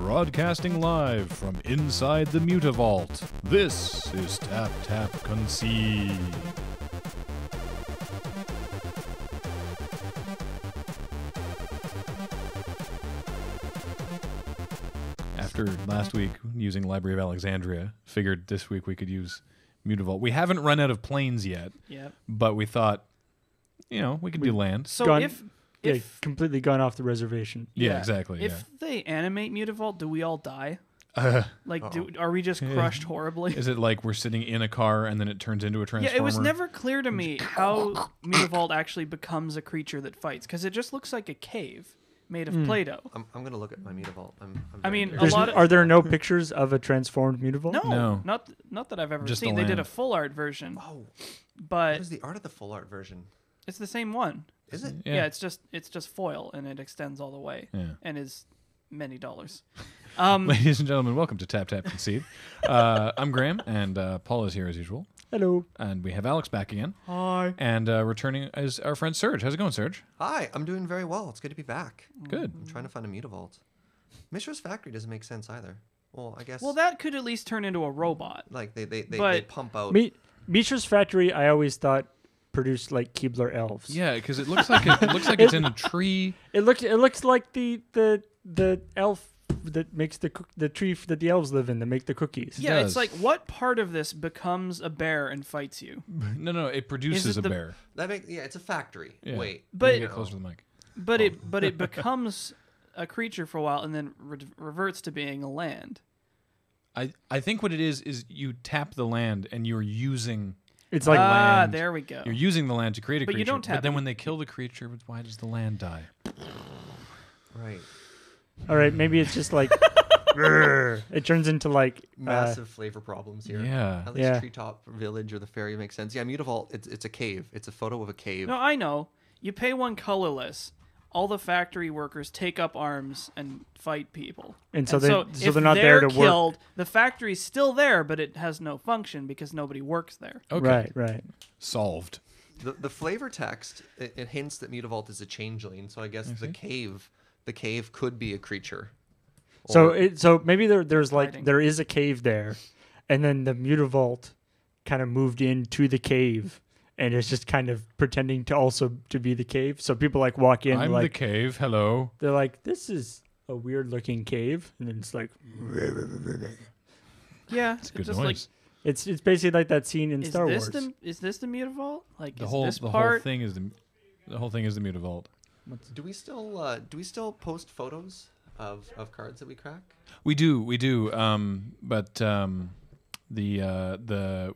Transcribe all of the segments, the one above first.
Broadcasting live from inside the Mutavault, this is Tap Tap Concede. After last week using Library of Alexandria, figured this week we could use Mutavault. We haven't run out of planes yet, but we thought, you know, we could do land. So if completely gone off the reservation. Yeah, exactly. If they animate Mutavault, do we all die? Like, are we just crushed horribly? Is it like we're sitting in a car and then it turns into a transformer? Yeah, it was never clear to me how Mutavault actually becomes a creature that fights, because it just looks like a cave made of Play-Doh. I'm going to look at my Mutavault. I mean, are there no pictures of a transformed Mutavault? No. Not that I've ever Just seen. the They did land. a full art version. Oh, but what is the art of the full art version? it's the same one. Is it? Yeah, it's just foil, and it extends all the way, and is many dollars. Ladies and gentlemen, welcome to Tap Tap Concede. I'm Graham, and Paul is here as usual. Hello. And we have Alex back again. Hi. And returning is our friend Serge. How's it going, Serge? Hi, I'm doing very well. It's good to be back. Good. I'm trying to find a Mutavault. Mishra's factory doesn't make sense either. Well, I guess. Well, that could at least turn into a robot. Like they But- pump out. Mishra's factory, I always thought produced like Keebler elves. Yeah, because it looks like it's in a tree. It looks like the elf that makes the tree that the elves live in to make the cookies. Yeah, does. it's like, what part of this becomes a bear and fights you? No, it produces Is it a the- bear. It's a factory. Yeah. Wait. But- You get closer to the mic. But it becomes a creature for a while and then reverts to being a land. I think what it is you tap the land and you're using. It's like land. There we go. You're using the land to create a But creature. you don't tap But then it. when they kill the creature, why does the land die? Right. all right, maybe it's just like it turns into like Massive flavor problems here. Yeah. At least Treetop Village or the Fairy makes sense. Yeah, Mutavault. It's a cave. It's a photo of a cave. No, I know. You pay one colorless. All the factory workers take up arms and fight people. And so if they're not there to killed, work. the factory's still there, but it has no function because nobody works there. Okay. Right. Solved. The flavor text it hints that Mutavault is a changeling. So I guess the cave could be a creature. So maybe there's like hiding. there is a cave there, and then the Mutavault kind of moved into the cave, and it's just kind of pretending to also to be the cave. So people like walk in, I'm like the cave. Hello. they're like, this is a weird looking cave, and then it's like Yeah, It's good just noise. it's basically like that scene in Like, Star is Wars. this the Mutavault? Like, The is whole this the part? whole thing is the Mutavault. Do we still post photos of cards that we crack? We do. But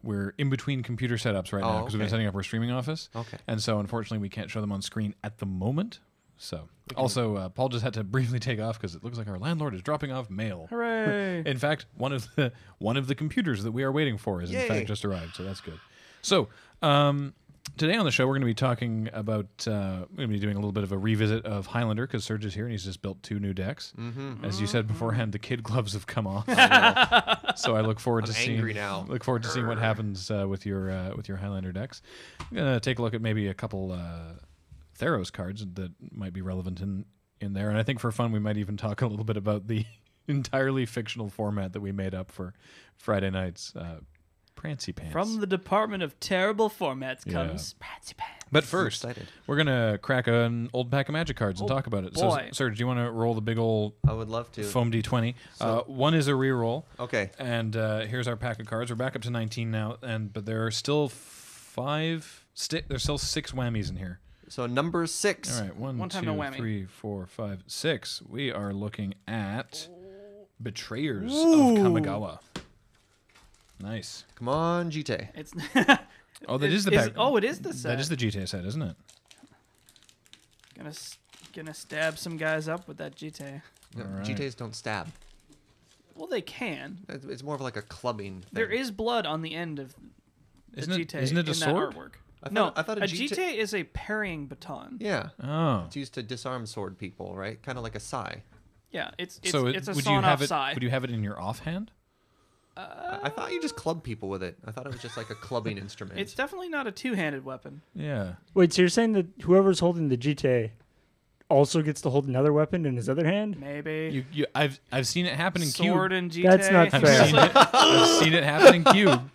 we're in between computer setups right now because we've been okay. setting up our streaming office. Okay. And so unfortunately we can't show them on screen at the moment. So also Paul just had to briefly take off because it looks like our landlord is dropping off mail. Hooray! In fact, one of the computers that we are waiting for is in fact just arrived, so that's good. So today on the show we're going to be talking about we're going to be doing a little bit of a revisit of Highlander because Serge is here and he's just built 2 new decks. Mm-hmm. As you said beforehand, the kid gloves have come off. So I look forward I'm to seeing. angry now. Look forward to seeing what happens with your Highlander decks. I'm gonna take a look at maybe a couple Theros cards that might be relevant in there, and I think for fun we might even talk a little bit about the entirely fictional format that we made up for Friday nights. Prancy Pants. From the Department of Terrible Formats comes Prancy Pants. But first, excited. we're gonna crack an old pack of Magic cards and talk about it. boy. So, Serge, do you want to roll the big old I would love to. foam D20? One is a reroll. Okay. And here's our pack of cards. We're back up to 19 now, but there are still 6 whammies in here. So number 6. All right, One 1, time 2, no whammy. 3, 4, 5, 6. We are looking at Betrayers of Kamigawa. Nice. Come on, GT. It's Oh, that is the pack. it is the set. That is the GTA set, isn't it? Gonna stab some guys up with that GT. No, All right. GTs don't stab. Well, they can. It's more of like a clubbing thing. There is blood on the end of the Isn't it- GT isn't it a in sword? that artwork. I thought a a GT is a parrying baton. Yeah. Oh. It's used to disarm sword people, right? Kind of like a sai. Yeah, it's So a would you sawn have off it? side. Would you have it in your offhand? I thought you just club people with it. I thought it was just like a clubbing instrument. It's definitely not a two-handed weapon. Yeah. Wait, so you're saying that whoever's holding the GTA also gets to hold another weapon in his other hand? Maybe. I've seen it happen in Sword Cube. and GTA. That's not I've fair. seen it. I've seen it happen in Cube.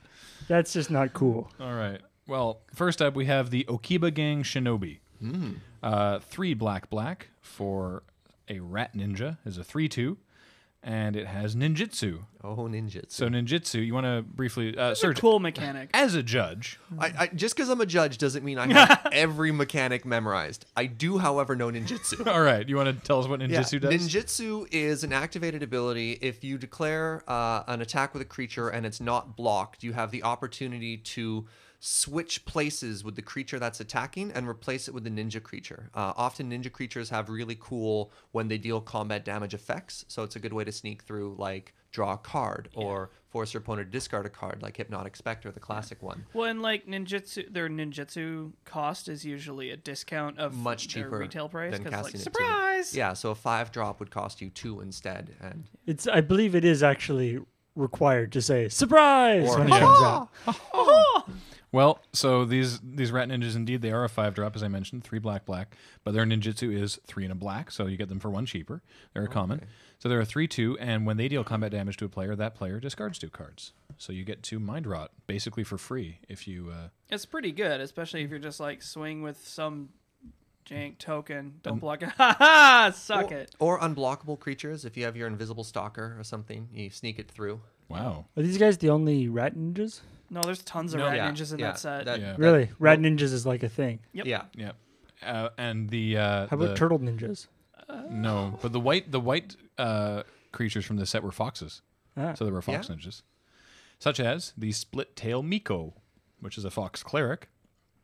That's just not cool. All right. Well, first up we have the Okiba Gang Shinobi. 3 black for a rat ninja is a 3/2, and it has ninjutsu. Oh, ninjutsu. So ninjutsu, you want to briefly, It's a Serge, cool mechanic. as a judge, I just because I'm a judge doesn't mean I have every mechanic memorized. I do, however, know ninjutsu. all right, you want to tell us what ninjutsu does? Ninjutsu is an activated ability. If you declare an attack with a creature and it's not blocked, you have the opportunity to switch places with the creature that's attacking and replace it with the ninja creature. Often ninja creatures have really cool when they deal combat damage effects, so it's a good way to sneak through, like draw a card or force your opponent to discard a card, like Hypnotic Spectre, the classic one. Well, and like ninjutsu, their ninjutsu cost is usually a discount of Much their cheaper retail price. than 'cause, casting like, it surprise! too. Yeah, so a 5-drop would cost you 2 instead, and I believe it is actually required to say surprise Or- when it comes out. Well, so these rat ninjas, indeed, they are a 5-drop, as I mentioned, 3 black, but their ninjutsu is 3 and a black, so you get them for 1 cheaper. They're a common. So they're a 3/2, and when they deal combat damage to a player, that player discards 2 cards. So you get to mind rot, basically for free, if you... It's pretty good, especially if you're just like swing with some jank token. Don't block it. Ha ha! Suck it. or unblockable creatures. If you have your invisible stalker or something, you sneak it through. Wow. Are these guys the only rat ninjas? No, there's tons of No, rat yeah, ninjas in yeah, that set. Yeah. Really? Rat ninjas is like a thing. Yep. Yeah. Yeah. And the... How about turtle ninjas? No, but the white creatures from the set were foxes. Ah. So there were fox Yeah. ninjas. Such as the Split Tail Miko, which is a fox cleric.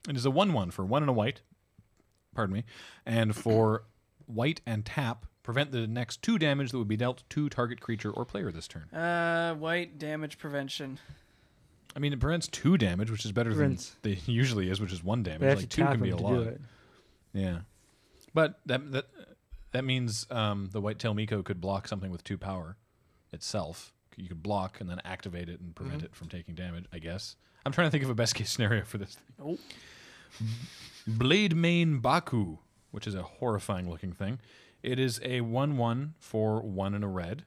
It is a 1/1 for 1 and a white. Pardon me. And for white and tap, prevent the next 2 damage that would be dealt to target creature or player this turn. White damage prevention. I mean, it prevents 2 damage, which is better Prevents- than it usually is, which is 1 damage. They have Like to 2 tap can be him a to lot. do it. Yeah. But that means the White Tail Miko could block something with 2 power itself. You could block and then activate it and prevent it from taking damage, I guess. I'm trying to think of a best case scenario for this thing. Oh. Blade Mane Baku, which is a horrifying looking thing. It is a 1/1 for 1 and a red,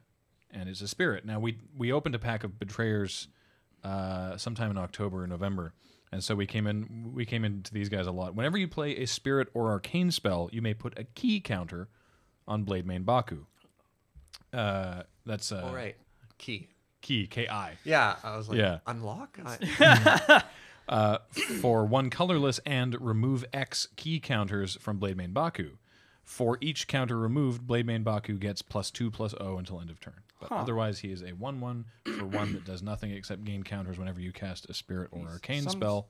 and it's a spirit. Now, we opened a pack of Betrayers sometime in October or November. And so we came into these guys a lot. Whenever you play a spirit or arcane spell, you may put a key counter on Blade Mane Baku. That's All right. Key. key, K-I. Yeah. I was like, Yeah. unlock? For 1 colorless and remove X key counters from Blade Mane Baku. For each counter removed, Blade Mane Baku gets +2/+0 until end of turn. But otherwise, he is a 1/1 for 1 that does nothing except gain counters whenever you cast a spirit or arcane spell.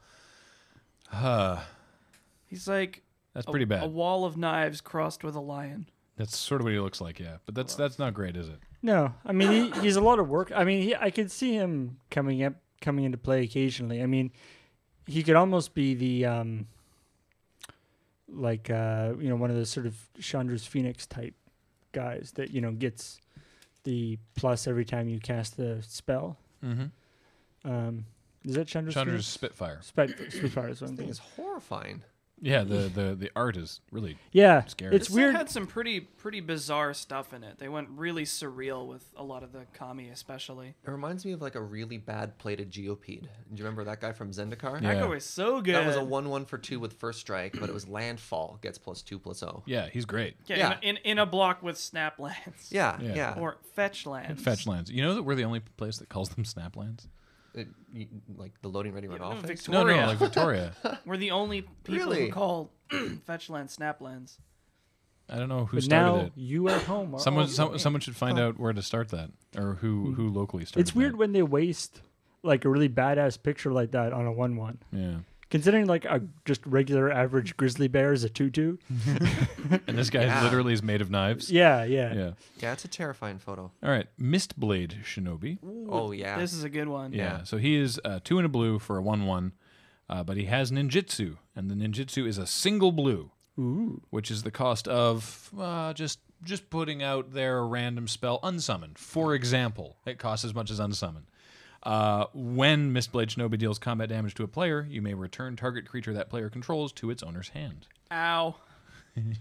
He's like That's pretty bad. a wall of knives crossed with a lion. That's sort of what he looks like, yeah. But that's not great, is it? No, I mean he's a lot of work. I mean, I could see him coming into play occasionally. I mean, he could almost be the one of the sort of Chandra's Phoenix type guys that gets the plus every time you cast the spell. Mm-hmm. Is that Chandra's Chandra's Phoenix? Spitfire. Spitfire is what I'm This thing thinking. is horrifying. Yeah, the art is really Yeah, scary. it's This weird. had some pretty bizarre stuff in it. They went really surreal with a lot of the kami, especially. It reminds me of like a really bad plated Geopede. Do you remember that guy from Zendikar? Yeah. That guy was so good. That was a 1/1 for 2 with first strike, but it was landfall, gets +2/+0. Yeah, he's great. yeah, in a block with snap lands. Yeah, Yeah. yeah. Or fetch lands. Fetch lands. You know that we're the only place that calls them snap lands? Like the loading ready run no, office. Victoria. No, like Victoria. We're the only people Really? who call fetch lands snap lands. I don't know who But started now it. you at home are Someone also- should find out where to start that, or who locally started. It's weird that. when they waste like a really badass picture like that on a 1/1. Yeah, Considering like a just regular average grizzly bear is a 2/2. and this guy Yeah. literally is made of knives. Yeah. Yeah. Yeah, it's a terrifying photo. All right, Mistblade Shinobi. Oh yeah. This is a good one. Yeah. So he is 2 and a blue for a 1/1, but he has ninjutsu, and the ninjutsu is a single blue, which is the cost of just putting out there a random spell unsummoned. For example, it costs as much as unsummoned. When Mistblade Shinobi deals combat damage to a player, you may return target creature that player controls to its owner's hand. Ow.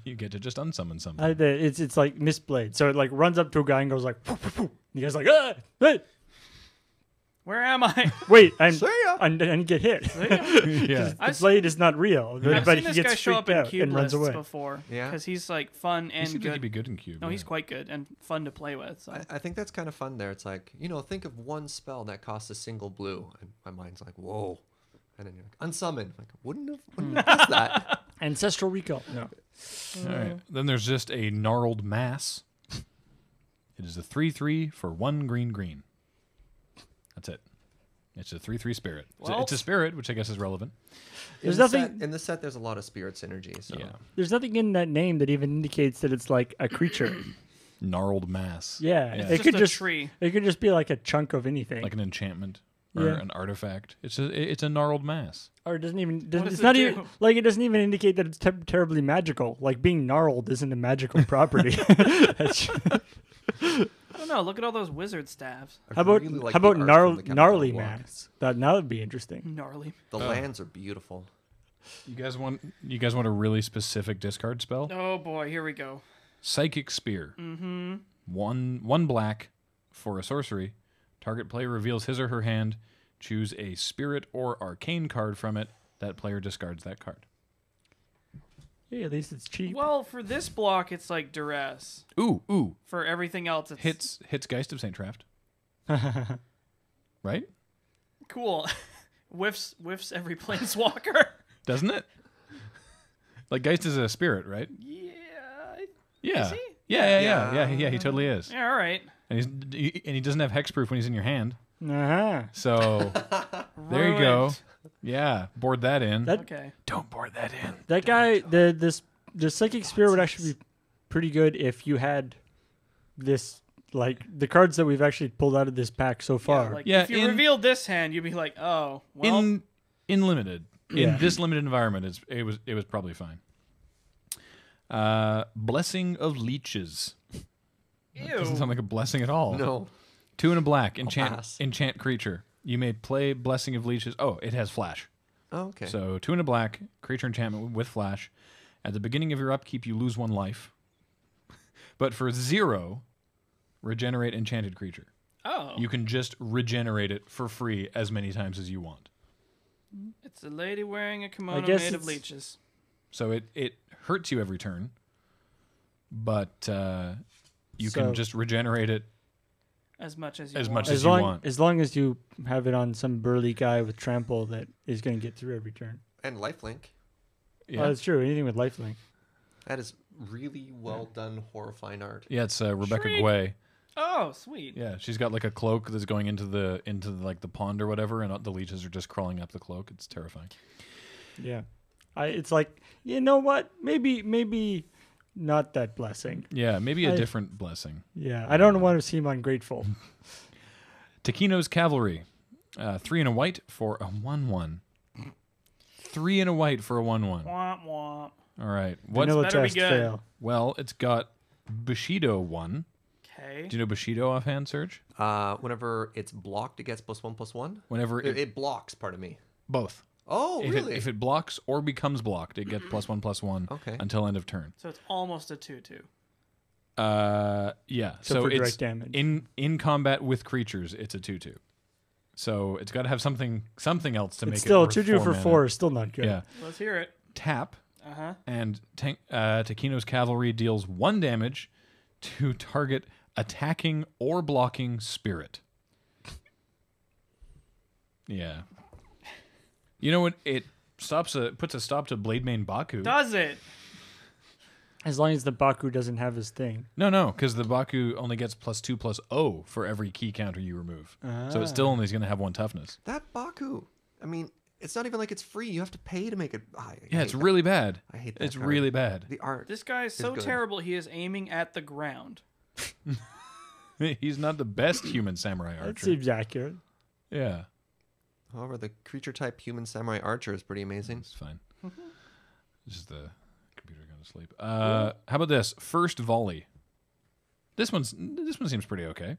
You get to just unsummon something. It's like Mistblade. So it like runs up to a guy and goes like, poof, poof, poof. The guy's like, ah, hey, Where am I? wait, See ya. I didn't get hit. Yeah. The blade is not real. I've But seen he this gets guy show freaked up in out cube and runs lists away. before. Yeah. Because he's like fun He and seems good. like he'd be good in cube. No, yeah. he's quite good and fun to play with. So. I think that's kind of fun there. It's like, think of one spell that costs a single blue. And my mind's like, whoa. And then you're like, unsummon. Like, wouldn't have guessed that. Ancestral recall. No. All right. Then there's just a gnarled mass. It is a 3/3 for 1 green. That's it. It's a 3/3 spirit. Well- It's a spirit, which I guess is relevant. There's in the nothing- set, in the set, there's a lot of spirit synergy. So Yeah. There's nothing in that name that even indicates that it's like a creature. Gnarled mass. Yeah, Yeah. it It's could just a just tree. It could just be like a chunk of anything, Like an enchantment or Yeah. an artifact. It's a gnarled mass. or it doesn't even. does It's it not do? even like it doesn't even indicate that it's terribly magical. Like being gnarled isn't a magical property. That's- I don't know. Look at all those wizard staves. I how about really like how the about art gnarl, from the chemical gnarly block. mass? That would be interesting. Gnarly. The lands are beautiful. You guys want a really specific discard spell? Oh boy, here we go. Psychic Spear. Mm-hmm. One black for a sorcery. Target player reveals his or her hand. Choose a spirit or arcane card from it. That player discards that card. Yeah, at least it's cheap. Well, for this block, it's like duress. Ooh. For everything else, it's Hits Geist of St. Traft. Right? cool. whiffs every planeswalker. Doesn't it? Like Geist is a spirit, right? Yeah. Yeah. Is he? Yeah. He totally is. Yeah. All right. And he doesn't have hexproof when he's in your hand. Uh-huh. So there you go. Ruined. Yeah, board that in. Okay. Don't board that in. That guy, the psychic spear would actually be pretty good if you had this, like the cards that we've actually pulled out of this pack so far. Like Yeah, if you in- revealed this hand, you'd be like, oh, well. In limited, Yeah. in this limited environment, it was probably fine. Blessing of Leeches. Doesn't sound like a blessing at all. No. 2 and a black. pass. Enchant creature. You may play Blessing of Leeches. Oh, it has flash. Oh, okay. So 2 and a black, creature enchantment with flash. At the beginning of your upkeep, you lose 1 life. But for 0, regenerate enchanted creature. Oh. You can just regenerate it for free as many times as you want. It's a lady wearing a kimono guess made of it's- leeches. So it hurts you every turn, but you So- can just regenerate it. As much as you As want. much as you want. As long as you have it on some burly guy with trample that is going to get through every turn. And lifelink. Yeah, Oh, that's true. Anything with lifelink. That is really well done, horrifying art. yeah. It's Rebecca Shriek. Guay. Oh, sweet. Yeah, she's got like a cloak that's going into the like the pond or whatever, and the leeches are just crawling up the cloak. It's terrifying. Yeah. It's like, you know what? Maybe not that blessing. Yeah, maybe a I- different blessing. Yeah. I don't want to seem ungrateful. Taquino's Cavalry, 3 and a white for a 1/1. 3 and a white for a 1/1. Womp womp. All right. What's Vanilla better be test good? fail. well? It's got Bushido 1. Okay. Do you know Bushido offhand, Serge? Whenever it's blocked, it gets +1/+1. Whenever It blocks, pardon me. both. Oh, If really? it blocks or becomes blocked, it gets +1/+1 Okay. until end of turn. So it's almost a 2/2. Yeah. So So for it's direct damage. in combat with creatures, it's a 2/2. So it's got to have something else to make It's it still worth 2-2 for mana. 4 is still not good. Yeah. Let's hear it. Tap Uh-huh. and Taquino's Cavalry deals 1 damage to target attacking or blocking spirit. Yeah. You know what? It puts a stop to Blademane Baku. Does it? As long as the Baku doesn't have his thing. No, because the Baku only gets +2/+0 for every key counter you remove. So it still only is going to have 1 toughness. That Baku. I mean, it's not even like it's free. You have to pay to make it. Yeah, it's really bad. I hate that It's card. really bad. The art. This guy is so good. terrible, he is aiming at the ground. He's not the best human samurai That archer. seems accurate. Yeah, However, the creature type human samurai archer is pretty amazing. it's fine. It's just the computer going to sleep. How about this? First volley. This one seems pretty okay.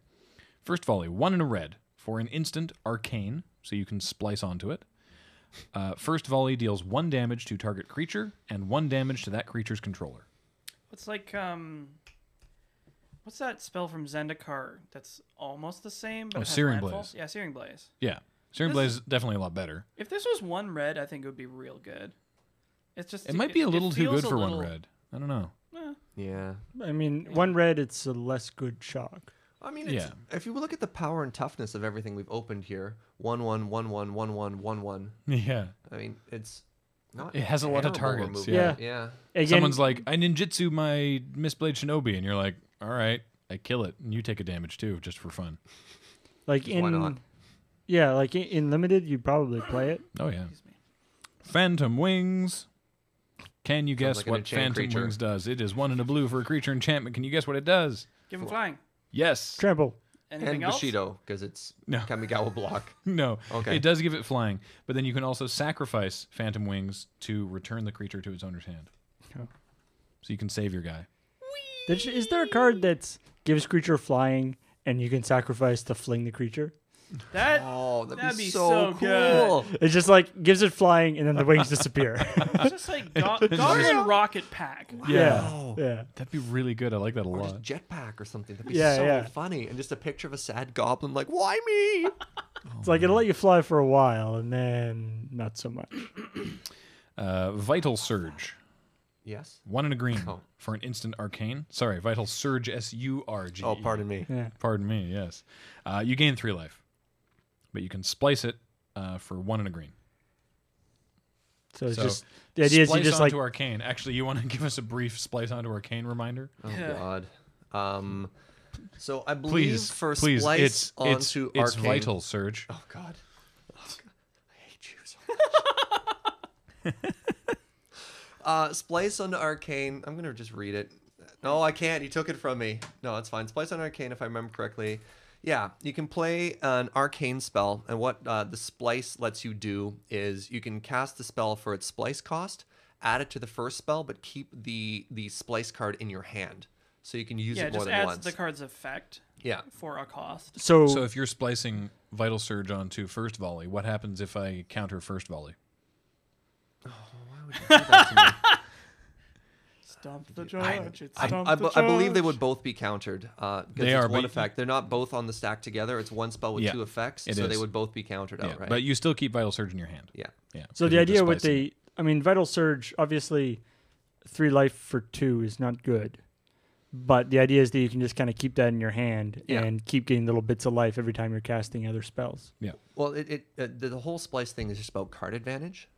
First volley, 1 and a red for an instant arcane, so you can splice onto it. First volley deals 1 damage to target creature and 1 damage to that creature's controller. It's like what's that spell from Zendikar that's almost the same? But has Searing landfall? Blaze. Yeah, Searing Blaze. Yeah. Searing This- Blaze is definitely a lot better. If this was 1 red, I think it would be real good. It's just It might be a little too feels good a for little- 1 red. I don't know. Yeah. I mean, 1 red, it's a less good shock. I mean, it's, Yeah. if you look at the power and toughness of everything we've opened here, 1/1, 1/1, 1/1, 1/1. Yeah. I mean, it's not. It has a lot of terrible targets, removal. yeah. Yeah. Again, Someone's like, I ninjutsu my Mistblade Shinobi, and you're like, all right, I kill it, and you take a damage too, just for fun. like Why not? in, yeah, like in limited, you'd probably play it. Oh, yeah. Excuse me. Phantom Wings. Can you guess like an what enchant Phantom creature. Wings does? It is 1 and a blue for a creature enchantment. Can you guess what it does? Give him flying. Yes. Trample. Anything And else? Bushido, because it's No. Kamigawa block. No. Okay. It does give it flying, but then you can also sacrifice Phantom Wings to return the creature to its owner's hand. Oh. So you can save your guy. Is there a card that gives creature flying and you can sacrifice to fling the creature? That Oh, That'd be be so so good. cool. It's just like gives it flying and then the wings disappear. it's just like Goblin Rocket Pack. Wow. Yeah. That'd be really good. I like that a Or lot. just jetpack or something. That'd be Yeah, so yeah. funny. And just a picture of a sad goblin, like, why me? It's like it'll let you fly for a while and then not so much. Vital Surge. Yes. 1 and a green Oh. for an instant arcane. Sorry, Vital Surge, SURGE. Oh, pardon me. Yeah. Pardon me, yes. You gain 3 life, but you can splice it for 1 and a green. So it's So, just the idea is you Splice just like onto arcane. Actually, you want to give us a brief splice onto arcane reminder? Oh, Yeah. God. So I believe Please, for please. splice It's onto it's arcane. Vital Surge. Oh, God. I hate you so much. Splice onto arcane. I'm going to just read it. No, I can't. You took it from me. No, it's fine. Splice on arcane, if I remember correctly. Yeah, you can play an arcane spell, and what the splice lets you do is you can cast the spell for its splice cost, add it to the first spell, but keep the splice card in your hand, so you can use Yeah, it it more just than adds once. the card's effect Yeah. for a cost. so, So if you're splicing Vital Surge onto first volley, what happens if I counter first volley? Why would you do that to me? Stomp the judge. It's I, stomp I, the I believe they judge. would both be countered. They it's are, one but- effect. They're not both on the stack together. It's one spell with Yeah, 2 effects, it so they is. would both be countered Yeah, outright. but you still keep Vital Surge in your hand. Yeah. Yeah. so 'cause the you're idea with splicing. Vital Surge, obviously 3 life for 2 is not good. But the idea is that you can just kind of keep that in your hand Yeah. and keep getting little bits of life every time you're casting other spells. Well, the whole splice thing is just about card advantage.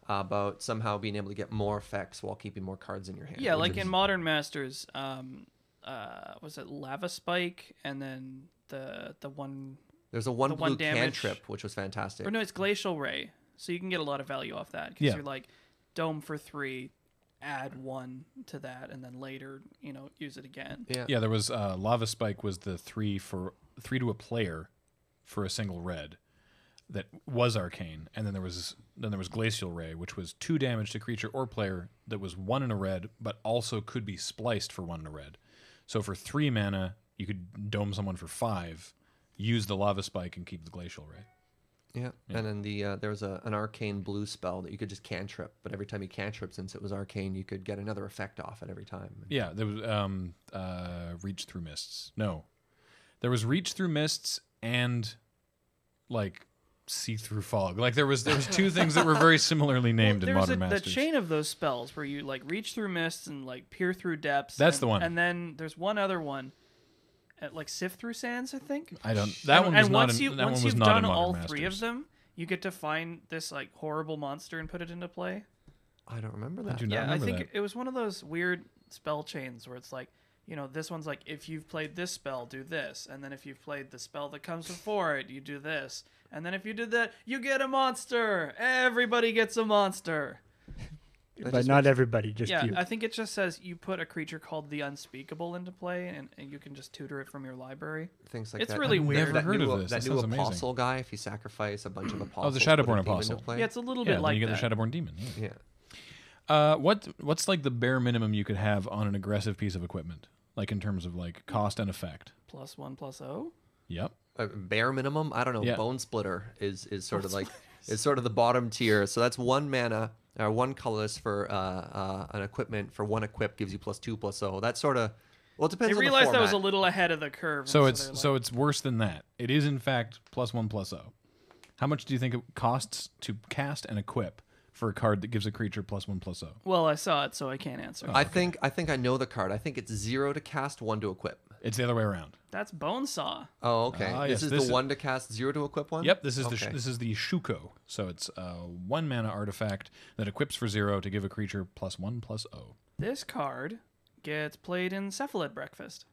About somehow being able to get more effects while keeping more cards in your hand. Yeah, which like is- in Modern Masters, was it Lava Spike and then the one there's a one the blue one damage- cantrip, which was fantastic. or no, it's Glacial Ray. So you can get a lot of value off that because Yeah. you're like Dome for 3, add 1 to that, and then later use it again. Yeah. Yeah, there was Lava Spike was the 3 to a player for a single red that was arcane, and then there was Glacial Ray, which was 2 damage to creature or player that was 1 in a red, but also could be spliced for 1 in a red. So for 3 mana, you could dome someone for 5, use the Lava Spike, and keep the Glacial Ray. Yeah. And then there was an arcane blue spell that you could just cantrip, but every time you cantrip, since it was arcane, you could get another effect off it every time. Yeah, there was Reach Through Mists. No, there was Reach Through Mists and like See Through Fog. Like there was 2 things that were very similarly named in There's Modern the Masters. chain of those spells where you like reach through mists and like peer through depths. That's and, the one. And then there's one other one, like sift through sands, I think. I don't. That one was and not. once That one once was you've not done in Modern all Masters. 3 of them, you get to find this like horrible monster and put it into play. I don't remember I that. do not Yeah, I remember think that. it was one of those weird spell chains where it's like, this one's like, if you've played this spell, do this. And then if you've played the spell that comes before it, you do this. And then if you did that, you get a monster. Everybody gets a monster. That But just not makes- everybody, just Yeah, you. I think it just says you put a creature called the Unspeakable into play, and you can just tutor it from your library. Things like It's that. really I've weird. never That heard new, of this. That That new sounds amazing. apostle guy, if you sacrifice a bunch of apostles, the Shadowborn put a demon Apostle. into play. Yeah, it's a little Yeah, bit then like you get that. the Shadowborn Demon. Yeah. Yeah. What's like the bare minimum you could have on an aggressive piece of equipment, like in terms of like cost and effect? +1/+0. Yep. Bare minimum, I don't know. Yeah. Bone Splitter is sort of like is sort of the bottom tier. So that's 1 mana, or 1 colorless for an equipment for 1 equip gives you +2/+0. That's sort of, well, it depends I on the realized format. that was a little ahead of the curve. So and it's they're so it's worse than that. It is in fact +1/+0. How much do you think it costs to cast and equip for a card that gives a creature +1/+0? Well, I saw it, so I can't answer. I think I know the card. I think it's 0 to cast, 1 to equip. It's the other way around. That's Bonesaw. Oh, okay. Ah, this yes, is the 1 to cast, 0 to equip one? Yep, this is Okay. this is the Shuko. So it's a 1 mana artifact that equips for 0 to give a creature +1/+0. This card gets played in Cephalid Breakfast.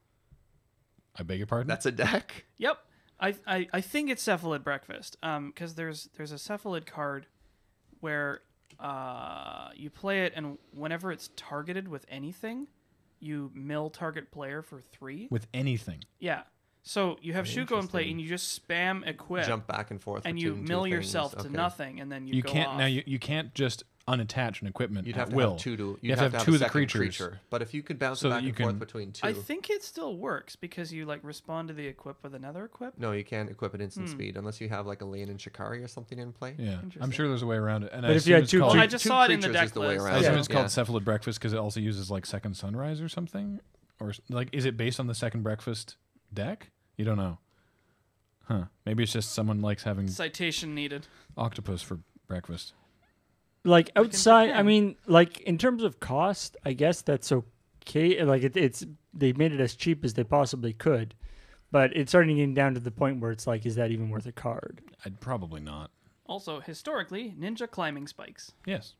I beg your pardon? That's a deck? Yep. I think it's Cephalid Breakfast. Because there's a Cephalid card where you play it, and whenever it's targeted with anything, you mill target player for 3. With anything. Yeah. So you have Shuko in play, and you just spam equip, Jump back and forth. and you between two mill things. yourself to Okay. nothing, and then you You go can't off. now. You can't just unattach an equipment You'd at have to will. have 2 to. You have to have 2 a of the second creatures. creature. But if you could bounce So it that back you and forth can- between 2. I think it still works because you like respond to the equip with another equip. No, you can't equip at instant speed unless you have like a Lane and Shikari or something in play. Yeah, I'm Interesting. sure there's a way around it. And But I if you assume had it's two called, Well, I just two saw it in the creatures deck is the way list. around I assume Yeah. it's called Cephalid Breakfast because it also uses like second sunrise or something, or like is it based on the second breakfast deck? You don't know, huh? Maybe it's just someone likes having Citation needed. octopus for breakfast. Like outside, I pretend. mean, like in terms of cost, I guess that's okay. Like it's they made it as cheap as they possibly could, but it's starting getting down to the point where it's like, is that even worth a card? I'd probably not. Also, historically, ninja climbing spikes. Yes.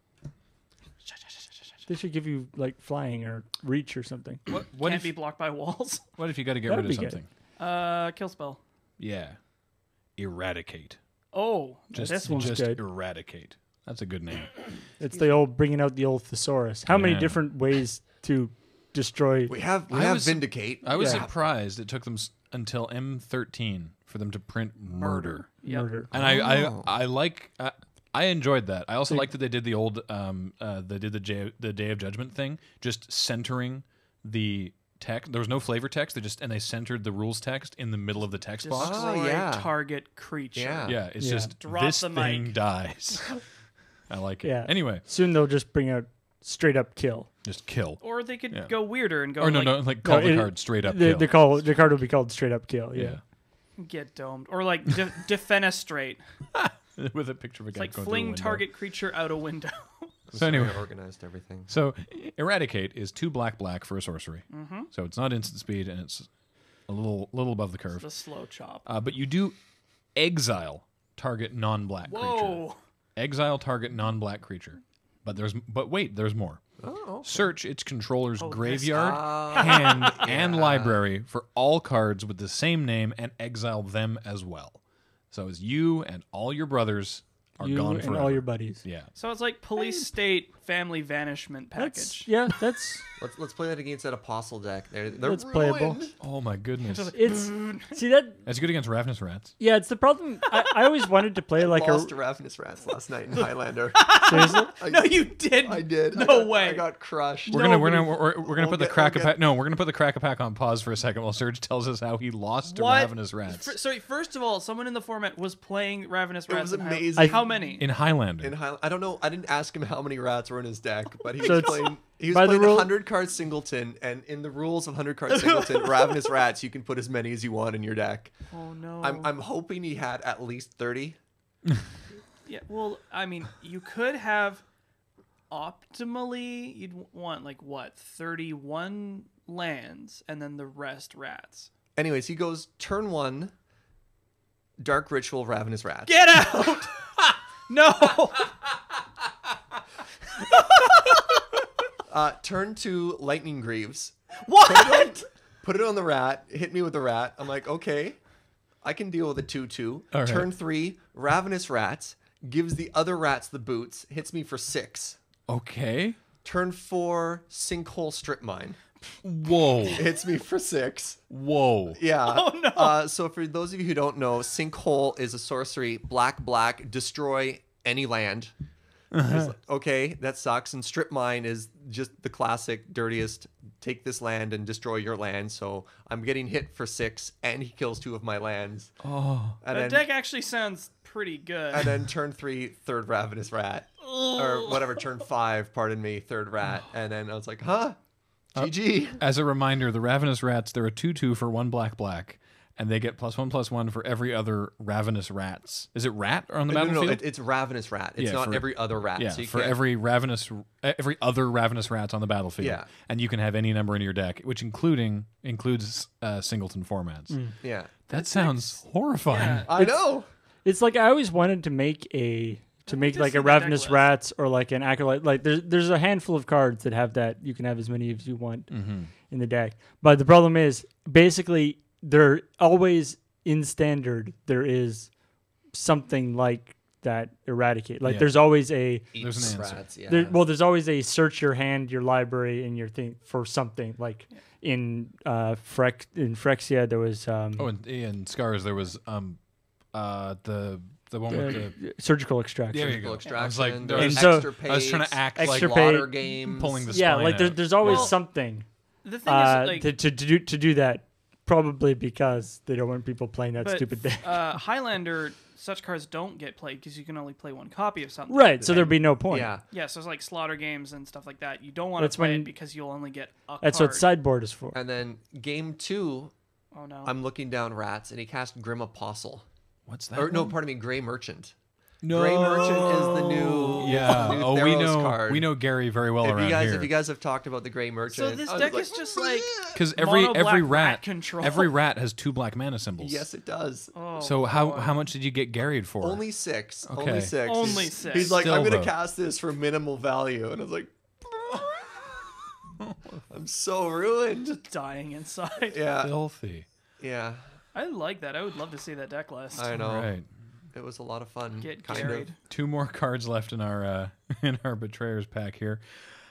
They should give you like flying or reach or something. What Can't if be blocked by walls. what if you got to get That'd rid of be good. something? Kill spell. Yeah. Eradicate. Oh, Just This one's just good. eradicate. That's a good name. It's the old bringing out the old thesaurus. How many Yeah. different ways to destroy? We have I was- Vindicate. I was Yeah. surprised it took them until M13 for them to print murder. Yep. Murder. And Oh. I like I enjoyed that. I also like that they did the old they did the Day of Judgment thing, just centering the text. There was no flavor text. They centered the rules text in the middle of the text box. Destroy yeah. target creature. Yeah. Yeah, it's Yeah. just Drop this the thing mic. dies. I like it. Yeah. Anyway, Soon they'll just bring out straight up kill. just kill. Or they could Yeah. go weirder and go Or no, like, no, like call the it- card straight up The, kill. the card will be called straight up kill. Yeah. get domed. Or like defenestrate. With a picture of a It's guy like going through a fling window. target creature out a window. So anyway, Organized everything. so eradicate is 2 black for a sorcery. Mm-hmm. So it's not instant speed and it's a little above the curve. The slow chop. But you do exile target non-black creature. Whoa. Exile target non-black creature. But wait, there's more. Oh. Search its controller's Oh, this. graveyard, hand, and library for all cards with the same name and exile them as well. So as you and all your brothers are You gone and forever. all your buddies. Yeah. So it's like police state family vanishment That's package. yeah. That's Let's play that against that Apostle deck. They're That's ruined. playable. Oh my goodness. it's see that That's good against Ravenous Rats. yeah. It's the problem. I always wanted to play like Lost to a Ravenous Rats last night in Highlander. seriously. No, you didn't. I did. No way. I got crushed. We're gonna We'll put the get- crack we'll pack. No, we're gonna put the crack pack on pause for a second while Serge tells us how he lost to What? Ravenous Rats Sorry, first of all, someone in the format was playing Ravenous It Rats. was in High- amazing. How many? in Highlander. I don't know. I didn't ask him how many rats were in his deck, but he So was it's- playing. He was by the playing rule- 100 card singleton, and in the rules of 100 card singleton, Ravenous Rats, you can put as many as you want in your deck. Oh no. I'm hoping he had at least 30. Yeah, well, I mean, you could have optimally, you'd want like what, 31 lands, and then the rest rats. Anyways, he goes turn 1, Dark Ritual, Ravenous Rats. Get out! No! Turn 2, Lightning Greaves. What? Put it on the rat. Hit me with the rat. I'm like, okay, I can deal with a 2/2. All right. Turn 3, Ravenous Rats. Gives the other rats the boots. Hits me for 6. Okay. Turn 4, Sinkhole Strip Mine. Whoa. Hits me for 6. Whoa. Yeah. Oh, no. So for those of you who don't know, Sinkhole is a sorcery. Black, destroy any land. It's like, okay, that sucks. And Strip Mine is just the classic, dirtiest, take this land and destroy your land. So I'm getting hit for 6, and he kills 2 of my lands. Oh. And That then, deck actually sounds pretty good. and then turn 3, third Ravenous Rat. Or whatever, turn 5, pardon me, third rat. And then I was like, huh? GG. As a reminder, the Ravenous Rats, they're a 2/2 for 1 black, and they get +1/+1 for every other Ravenous Rats. Is it rat on the battlefield? No, it's Ravenous Rat. It's not every other rat. Yeah, so you for can't- every other Ravenous Rats on the battlefield. Yeah. And you can have any number in your deck, which includes singleton formats. Yeah. That sounds horrifying. Yeah. I know. It's like I always wanted to make like see a the Ravenous deck list. Rats or like an Acolyte. Like there's a handful of cards that have that. You can have as many as you want in the deck. But the problem is basically they're always in standard. There is something like that eradicate. Like Yeah. there's always a There's an answer. Rats, yeah. there's always a search your hand, your library, and your thing for something. Like in Phyrexia there was Oh, and in Scars there was the one with the surgical extraction. there you go. Extraction. I was like, There's there was- so- extra I was trying to pace, act Extra like pay- slaughter games. pulling the Yeah, spine like out. there's always Well, something The thing is, like, to do that. Probably because they don't want people playing that but, stupid deck. Highlander, such cards don't get played because you can only play 1 copy of something. Right, so there'd be no point. Yeah. Yeah, so it's like slaughter games and stuff like that. You don't want That's to play when- it because you'll only get a That's card. what sideboard is for. And then game 2, Oh no. I'm looking down rats, and he cast Grim Apostle. What's that? Or no, one? pardon me, Grey Merchant. No. Grey Merchant is the new Yeah. new Oh, Theros card. we know Gary very well If around you guys here. if you guys have talked about the Grey Merchant, so this I was deck like, is just like Because mono every black rat control. every rat has 2 black mana symbols. yes, it does. Oh, So how much did you get Garried for? Only 6. Okay. Only 6. Only He's- 6. He's like, Still, I'm gonna though. cast this for minimal value, and I was like, I'm so ruined. dying inside. Yeah, Filthy. yeah. I like that. I would love to see that deck list. I know. Right. It was a lot of fun. Get kind carried. of. 2 more cards left in our in our Betrayers pack here.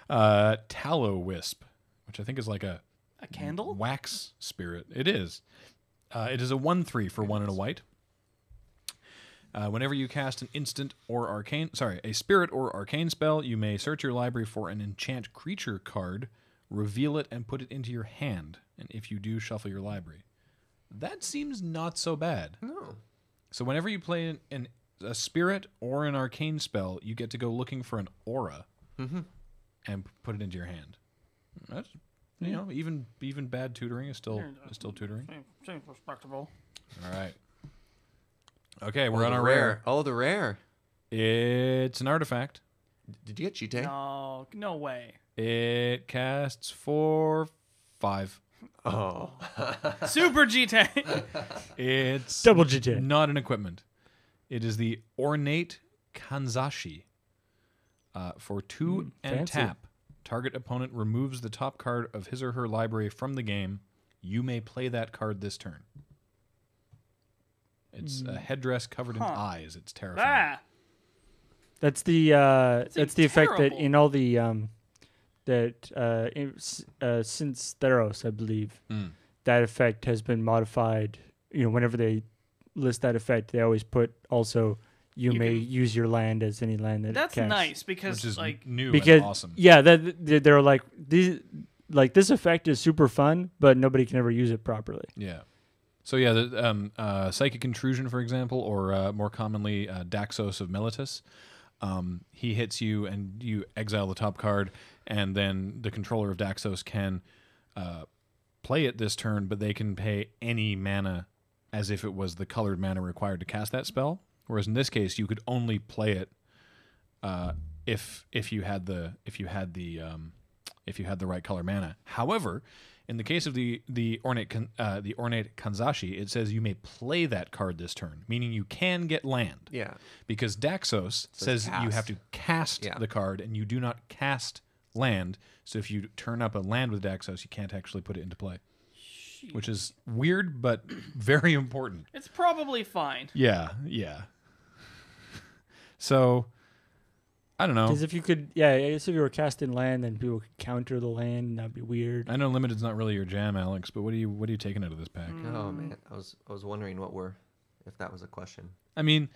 Tallow Wisp, which I think is like a A candle? wax spirit. It is. It is a 1/3 for 1 and a white. Whenever you cast an a spirit or arcane spell, you may search your library for an enchant creature card, reveal it, and put it into your hand. And if you do, shuffle your library. That seems not so bad. No. So whenever you play a spirit or an arcane spell, you get to go looking for an aura and put it into your hand. That's even bad tutoring is still tutoring. Seems respectable. All right. Okay, we're on the our rare. Oh, the rare. It's an artifact. Did you get Cheetah? No way. It casts for 5. Oh. Super GT. It's Double GT. not an equipment. It is the Ornate Kanzashi. For 2 and fancy. tap, target opponent removes the top card of his or her library from the game. You may play that card this turn. It's a headdress covered in eyes. It's terrifying. That's the effect that terrible. in all the since Theros, I believe, that effect has been modified. Whenever they list that effect, they always put also you may use your land as any land that it That's casts. nice because Which is like new Because and awesome. yeah, they're like these. Like this effect is super fun, but nobody can ever use it properly. Yeah. So yeah, the Psychic Intrusion, for example, or more commonly Daxos of Militus. He hits you and you exile the top card, and then the controller of Daxos can play it this turn, but they can pay any mana as if it was the colored mana required to cast that spell. Whereas in this case, you could only play it if you had the right color mana. However, in the case of the Ornate Kanzashi, it says you may play that card this turn, meaning you can get land. Yeah. Because Daxos says you have cast. to cast the card, and you do not cast land. So if you turn up a land with Daxos, you can't actually put it into play. Which is weird, but very important. it's probably fine. Yeah. So, I don't know. Because if you could, I guess if you were casting land, then people could counter the land, and that'd be weird. I know limited's not really your jam, Alex, but what are you taking out of this pack? Oh man, I was wondering if that was a question. I mean,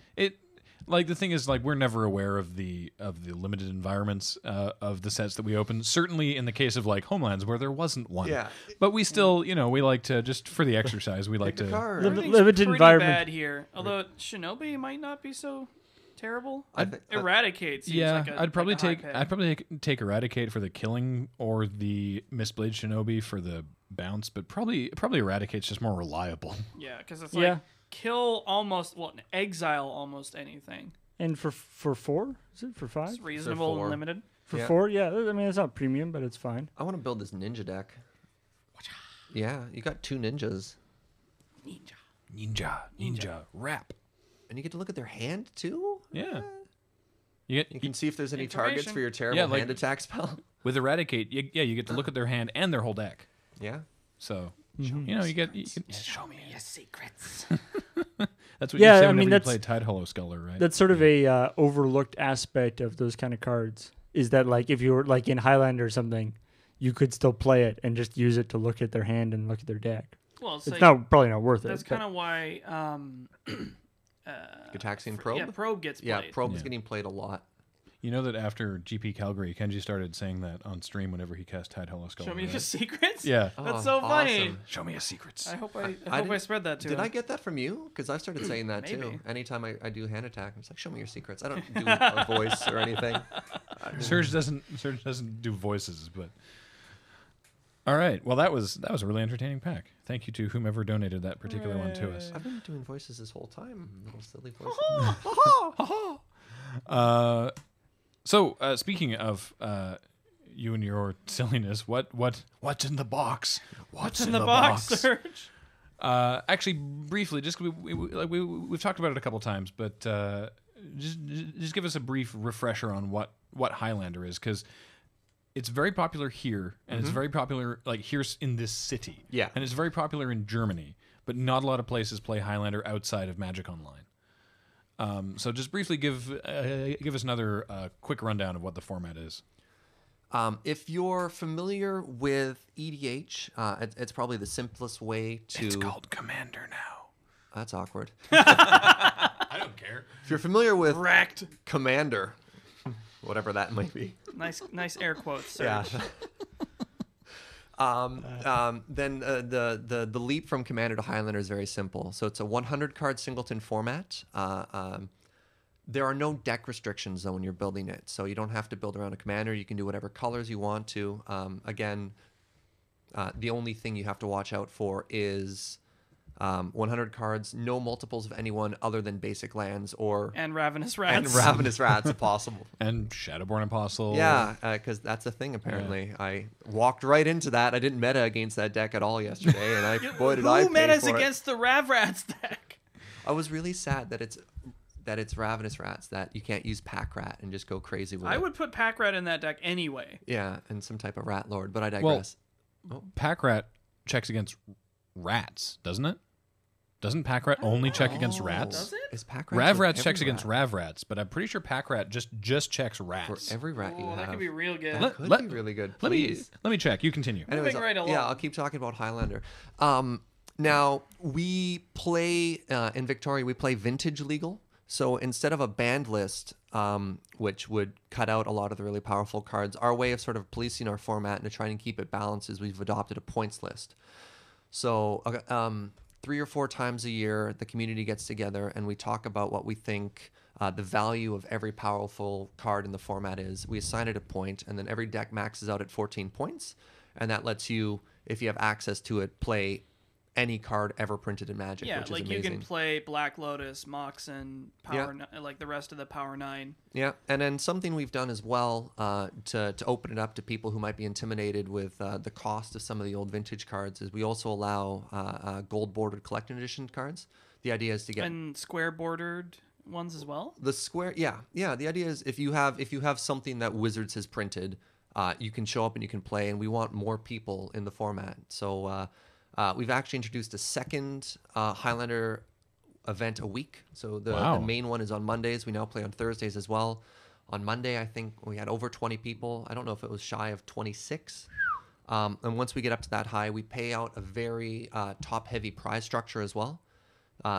Like the thing is, like we're never aware of the limited environments of the sets that we open. Certainly in the case of like Homelands where there wasn't one. Yeah. But we still, we like to just for the exercise. We like Pick a to. card. Everything's limited pretty environment. bad here. Although Shinobi might not be so terrible. I think- Eradicate seems Yeah, like a, I'd probably like a high take pick. I'd probably take Eradicate for the killing or the Mistblade Shinobi for the bounce, but probably Eradicate's just more reliable. Yeah, because it's Yeah. like kill almost exile almost anything. And for 4, is it for 5? It's reasonable four. and limited. For Yeah. 4, yeah. I mean, it's not premium, but it's fine. I want to build this ninja deck. Yeah, you got 2 ninjas. Ninja, rap. And you get to look at their hand, too? Yeah. You can see if there's any targets Information. for your terrible Yeah, like- hand attack spell. With Eradicate, you get to look at their hand and their whole deck. Yeah. So, Mm-hmm. you get Show me your secrets. that's what Yeah, you say I whenever mean, you that's- play Tide Hollow Sculler, right? That's sort of a overlooked aspect of those kind of cards. Is that like if you were like in Highlander or something, you could still play it and just use it to look at their hand and look at their deck. Well, it's It's like, not probably not worth that's it. kind of why Gataxian Probe? Yeah, Probe gets Yeah, played. Probe is Yeah. getting played a lot. You know that after GP Calgary, Kenji started saying that on stream whenever he cast Tide Hollow Sculler. Show me right? your secrets. Yeah. That's Oh, so funny. awesome. Show me your secrets. I hope I didn't- spread that to Did him. I get that from you? Because I've started saying that too. Maybe. Anytime I do hand attack, I'm just like, show me your secrets. I don't do a voice or anything. Serge doesn't do voices, but all right. Well, that was a really entertaining pack. Thank you to whomever donated that particular one to us. I've been doing voices this whole time. Little silly voices. So speaking of you and your silliness, what's in the box? What's in the box, Serge? Actually, briefly, just we've talked about it a couple times, but just give us a brief refresher on what Highlander is, because it's very popular here, and it's very popular here in this city. Yeah. And it's very popular in Germany, but not a lot of places play Highlander outside of Magic Online. So just briefly give us another quick rundown of what the format is. If you're familiar with EDH, it's probably the simplest way to. It's called Commander now. That's awkward. I don't care. If you're familiar with Wrecked. Commander, whatever that might be. Nice air quotes, Serge. Then the leap from Commander to Highlander is very simple. So it's a 100 card singleton format. There are no deck restrictions though when you're building it, so you don't have to build around a commander. You can do whatever colors you want to. The only thing you have to watch out for is 100 cards, no multiples of anyone other than basic lands or And Ravenous Rats. and Ravenous Rats if possible. And Shadowborn Apostle. Yeah, because that's the thing apparently. I walked right into that. I didn't meta against that deck at all yesterday, and boy did I Who pay metas for it. against the Rav Rats deck? I was really sad that it's Ravenous Rats, that you can't use Pack Rat and just go crazy with I it. would put Pack Rat in that deck anyway. Yeah, and some type of Rat Lord, but I Well, digress. Pack Rat checks against rats, doesn't it? Doesn't Pack Rat only check against rats? Does it? Is Pack Rat Rav for Rats every checks against rat? Rav Rats, but I'm pretty sure Pack Rat just checks For rats. every rat you Oh, have. that could be real good. Let- Could let- be really good. Let me Please. check. You continue. Anyways, Moving right yeah, along. I'll keep talking about Highlander. Now we play in Victoria. We play vintage legal. So instead of a banned list, which would cut out a lot of the really powerful cards, our way of sort of policing our format and to try and keep it balanced is we've adopted a points list. So 3 or 4 times a year, the community gets together and we talk about what we think the value of every powerful card in the format is. We assign it a point, and then every deck maxes out at 14 points, and that lets you, if you have access to it, play any card ever printed in Magic, Yeah, which is like amazing. you can play Black Lotus, Mox, and like the rest of the Power 9. Yeah, and then something we've done as well to open it up to people who might be intimidated with the cost of some of the old vintage cards is we also allow gold bordered collector's edition cards. The idea is to get And square bordered ones as well. the square. Yeah. The idea is if you have something that Wizards has printed, you can show up and you can play, and we want more people in the format. So we've actually introduced a second Highlander event a week. So Wow. the main one is on Mondays. We now play on Thursdays as well. On Monday, I think we had over 20 people. I don't know if it was shy of 26. And once we get up to that high, we pay out a very top-heavy prize structure as well.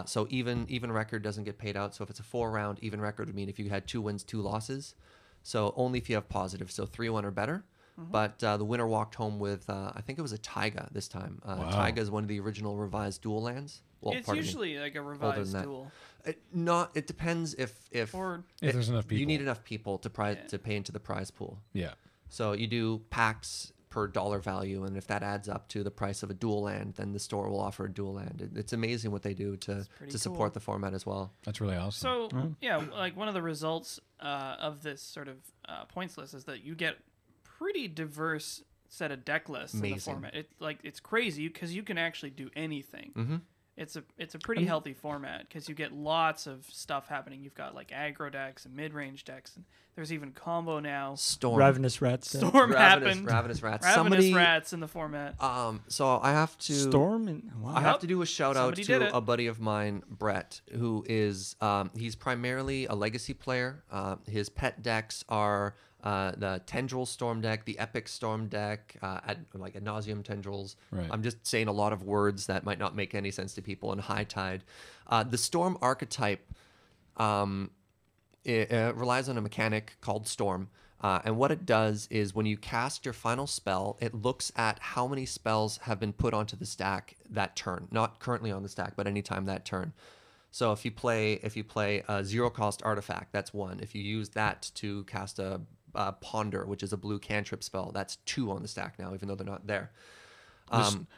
So even record doesn't get paid out. So if it's a 4-round, even record would mean if you had 2 wins, 2 losses. So only if you have positive. So 3-1 or better. But the winner walked home with, I think it was a Taiga this time. Taiga is one of the original revised dual lands. Well, It's usually like a revised duel. It depends if there's enough people. You need enough people to pay into the prize pool. Yeah. So you do packs per dollar value, and if that adds up to the price of a dual land, then the store will offer a dual land. It's amazing what they do to support the format as well. That's really awesome. So yeah, like one of the results of this sort of points list is that you get pretty diverse set of deck lists in the format. It's crazy because you can actually do anything. It's a pretty healthy format because you get lots of stuff happening. You've got like aggro decks and mid-range decks, and there's even combo now. Ravenous Rats. Happened. Ravenous Rats. Ravenous Rats in the format. So I have to Storm. I have to do a shout out to a buddy of mine, Brett, who is he's primarily a legacy player. His pet decks are the Tendril Storm deck, the Epic Storm deck, ad nauseum Tendrils. Right. I'm just saying a lot of words that might not make any sense to people. And High Tide. The Storm archetype it relies on a mechanic called Storm. And what it does is when you cast your final spell, it looks at how many spells have been put onto the stack that turn. Not currently on the stack, but anytime that turn. So if you play a 0-cost artifact, that's 1. If you use that to cast a Ponder, which is a blue cantrip spell, that's 2 on the stack now, even though they're not there.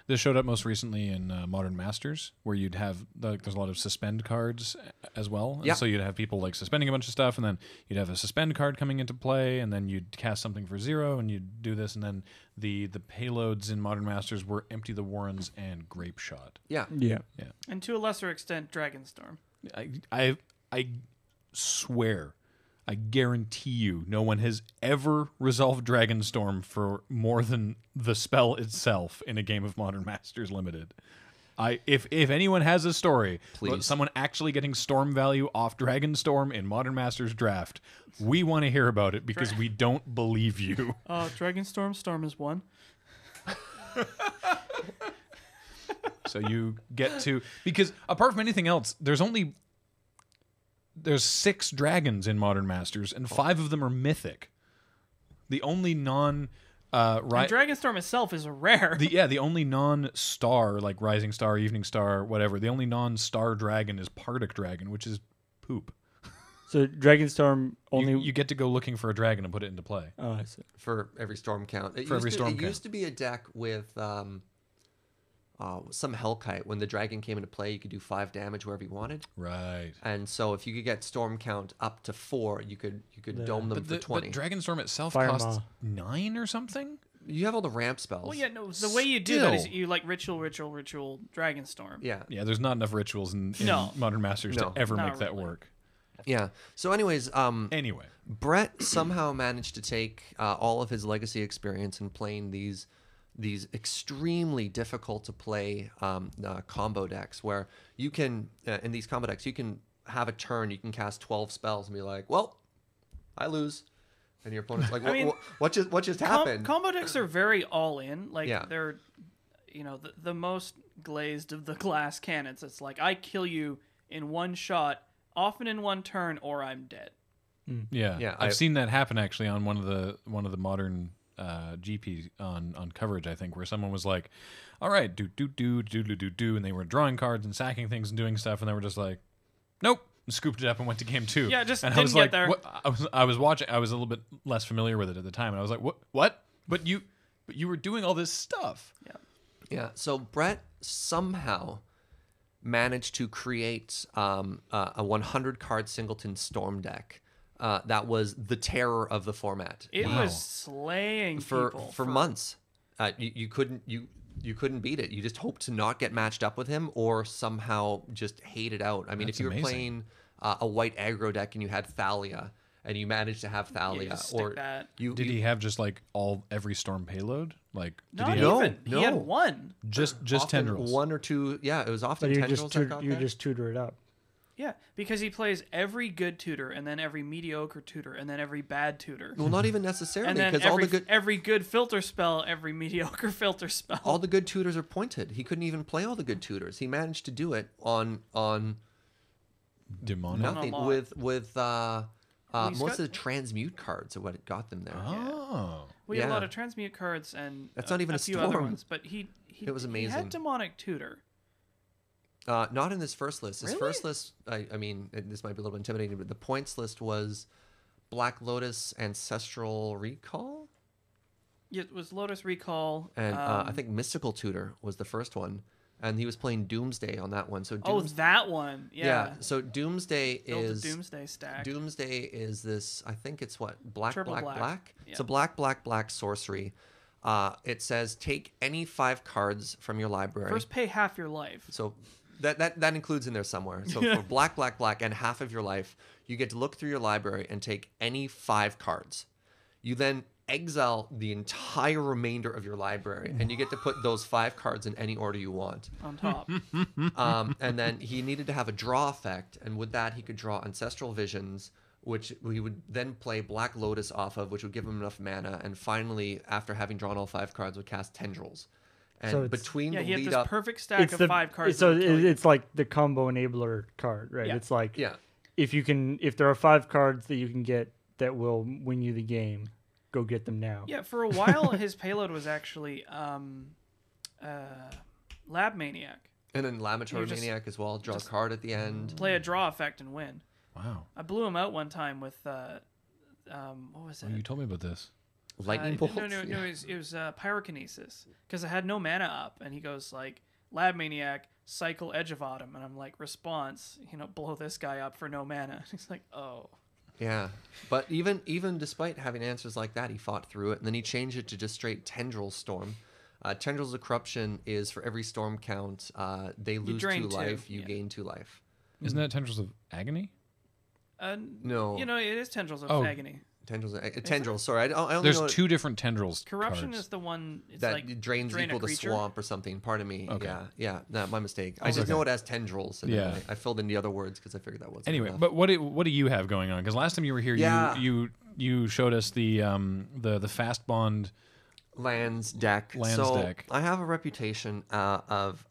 This showed up most recently in Modern Masters, where you'd have there's a lot of suspend cards as well. And so you'd have people like suspending a bunch of stuff, and then you'd have a suspend card coming into play, and then you'd cast something for 0, and you'd do this, and then the payloads in Modern Masters were Empty the Warrens and Grape Shot. Yeah. And to a lesser extent, Dragonstorm. I swear, I guarantee you, no one has ever resolved Dragonstorm for more than the spell itself in a game of Modern Masters Limited. If anyone has a story about someone actually getting storm value off Dragonstorm in Modern Masters Draft, we want to hear about it because we don't believe you. Dragonstorm, Storm is 1. So you get to, because apart from anything else, there's 6 dragons in Modern Masters, and 5 of them are mythic. The only And Dragonstorm itself is a rare. The only non-star, like Rising Star, Evening Star, whatever, the only non-star dragon is Pardic Dragon, which is poop. So Dragonstorm only... You get to go looking for a dragon and put it into play. Oh, I see. For every storm count. It used to be a deck with... some Hellkite. When the dragon came into play, you could do 5 damage wherever you wanted. Right. And so if you could get storm count up to 4, you could dome them for 20. But Dragonstorm itself Fire costs Maw. 9 or something? You have all the ramp spells. Well, yeah, no. The way you do that is you like ritual, Dragonstorm. Yeah. Yeah, there's not enough rituals in Modern Masters to ever make that work. Yeah. So anyways, Anyway. Brett somehow managed to take all of his legacy experience in playing these extremely difficult to play combo decks where you can in these combo decks you can have a turn, you can cast 12 spells and be like, well, I lose, and your opponent's like, what just happened? Combo decks are very all in. They're the most glazed of the glass cannons. It's like I kill you in one shot, often in one turn, or I'm dead. Yeah. I've seen that happen actually on one of the modern GP on coverage, I think, where someone was like, all right, do, and they were drawing cards and sacking things and doing stuff, and they were just like, nope, and scooped it up and went to game 2. Yeah, just and didn't get there. What? I was watching, I was a little bit less familiar with it at the time, and I was like, what? But you were doing all this stuff. Yeah. So Brett somehow managed to create a 100-card singleton storm deck. That was the terror of the format. It was slaying people for months. You couldn't beat it. You just hoped to not get matched up with him or somehow just hate it out. I mean, if you were playing a white aggro deck and you had Thalia and you managed to have Thalia, did he have just like every storm payload? Like he had one. Just tendrils. 1 or 2. Yeah, it was often but tendrils. You just tutor it up. Yeah, because he plays every good tutor, and then every mediocre tutor, and then every bad tutor. Well, not even necessarily, And then because every good filter spell, every mediocre filter spell. all the good tutors are pointed. He couldn't even play all the good tutors. He managed to do it on Demonic. nothing lot. with he's most got- of the transmute cards are what got them there. Oh. We had a Yeah. lot of transmute cards and That's not even a few other storm. ones, but he It was He amazing. had demonic tutor. Not in this first list. His Really? first list, I mean, this might be a little bit intimidating, but the points list was Black Lotus Ancestral Recall, It was Lotus Recall. and I think Mystical Tutor was the first one, and he was playing Doomsday on that one. So Oh, that one. Yeah. So Doomsday Built a is Doomsday stack. Doomsday is this. I think it's what black, Triple black, black. black. Yeah. It's a black sorcery. It says take any 5 cards from your library. First, pay half your life. So that includes in there somewhere. So for black, and half of your life, you get to look through your library and take any 5 cards. You then exile the entire remainder of your library, and you get to put those 5 cards in any order you want. On top. And then he needed to have a draw effect, and with that he could draw Ancestral Visions, which he would then play Black Lotus off of, which would give him enough mana, and finally, after having drawn all 5 cards, would cast Tendrils. And So it's- between Yeah, the he had lead this up, perfect stack of 5 cards. So that would kill you. it's like the combo enabler card, right? Yeah. It's like yeah, if there are 5 cards that you can get that will win you the game, go get them now. Yeah, for a while his payload was actually Lab Maniac. and then Laboratory You just- Maniac as well. Draw a card at the end. Play a draw effect and win. Wow. I blew him out one time with what was it? Oh, you told me about this. Lightning bolts. No, Yeah. it was pyrokinesis because I had no mana up, and he goes like Lab Maniac, cycle Edge of Autumn, and I'm like response, blow this guy up for no mana. He's like, oh, Yeah, but even despite having answers like that, he fought through it, and then he changed it to just straight Tendril Storm. Tendrils of Corruption is for every storm count, they lose 2 drain 2, life, you yeah. gain 2 life. Isn't that Tendrils of Agony? No, it is Tendrils of Oh. Agony. Tendrils. Sorry, I only There's know 2 different Tendrils Corruption cards. is the one. It's that like drains drain a equal to creature. swamp or something. Pardon me. Okay. Yeah. No, my mistake. I Okay. just know it as tendrils. And Yeah. I filled in the other words because I figured that wasn't Anyway, enough. but what do you have going on? Because last time you were here, Yeah. you showed us the fast bond. Lands deck. Lands so deck. I have a reputation of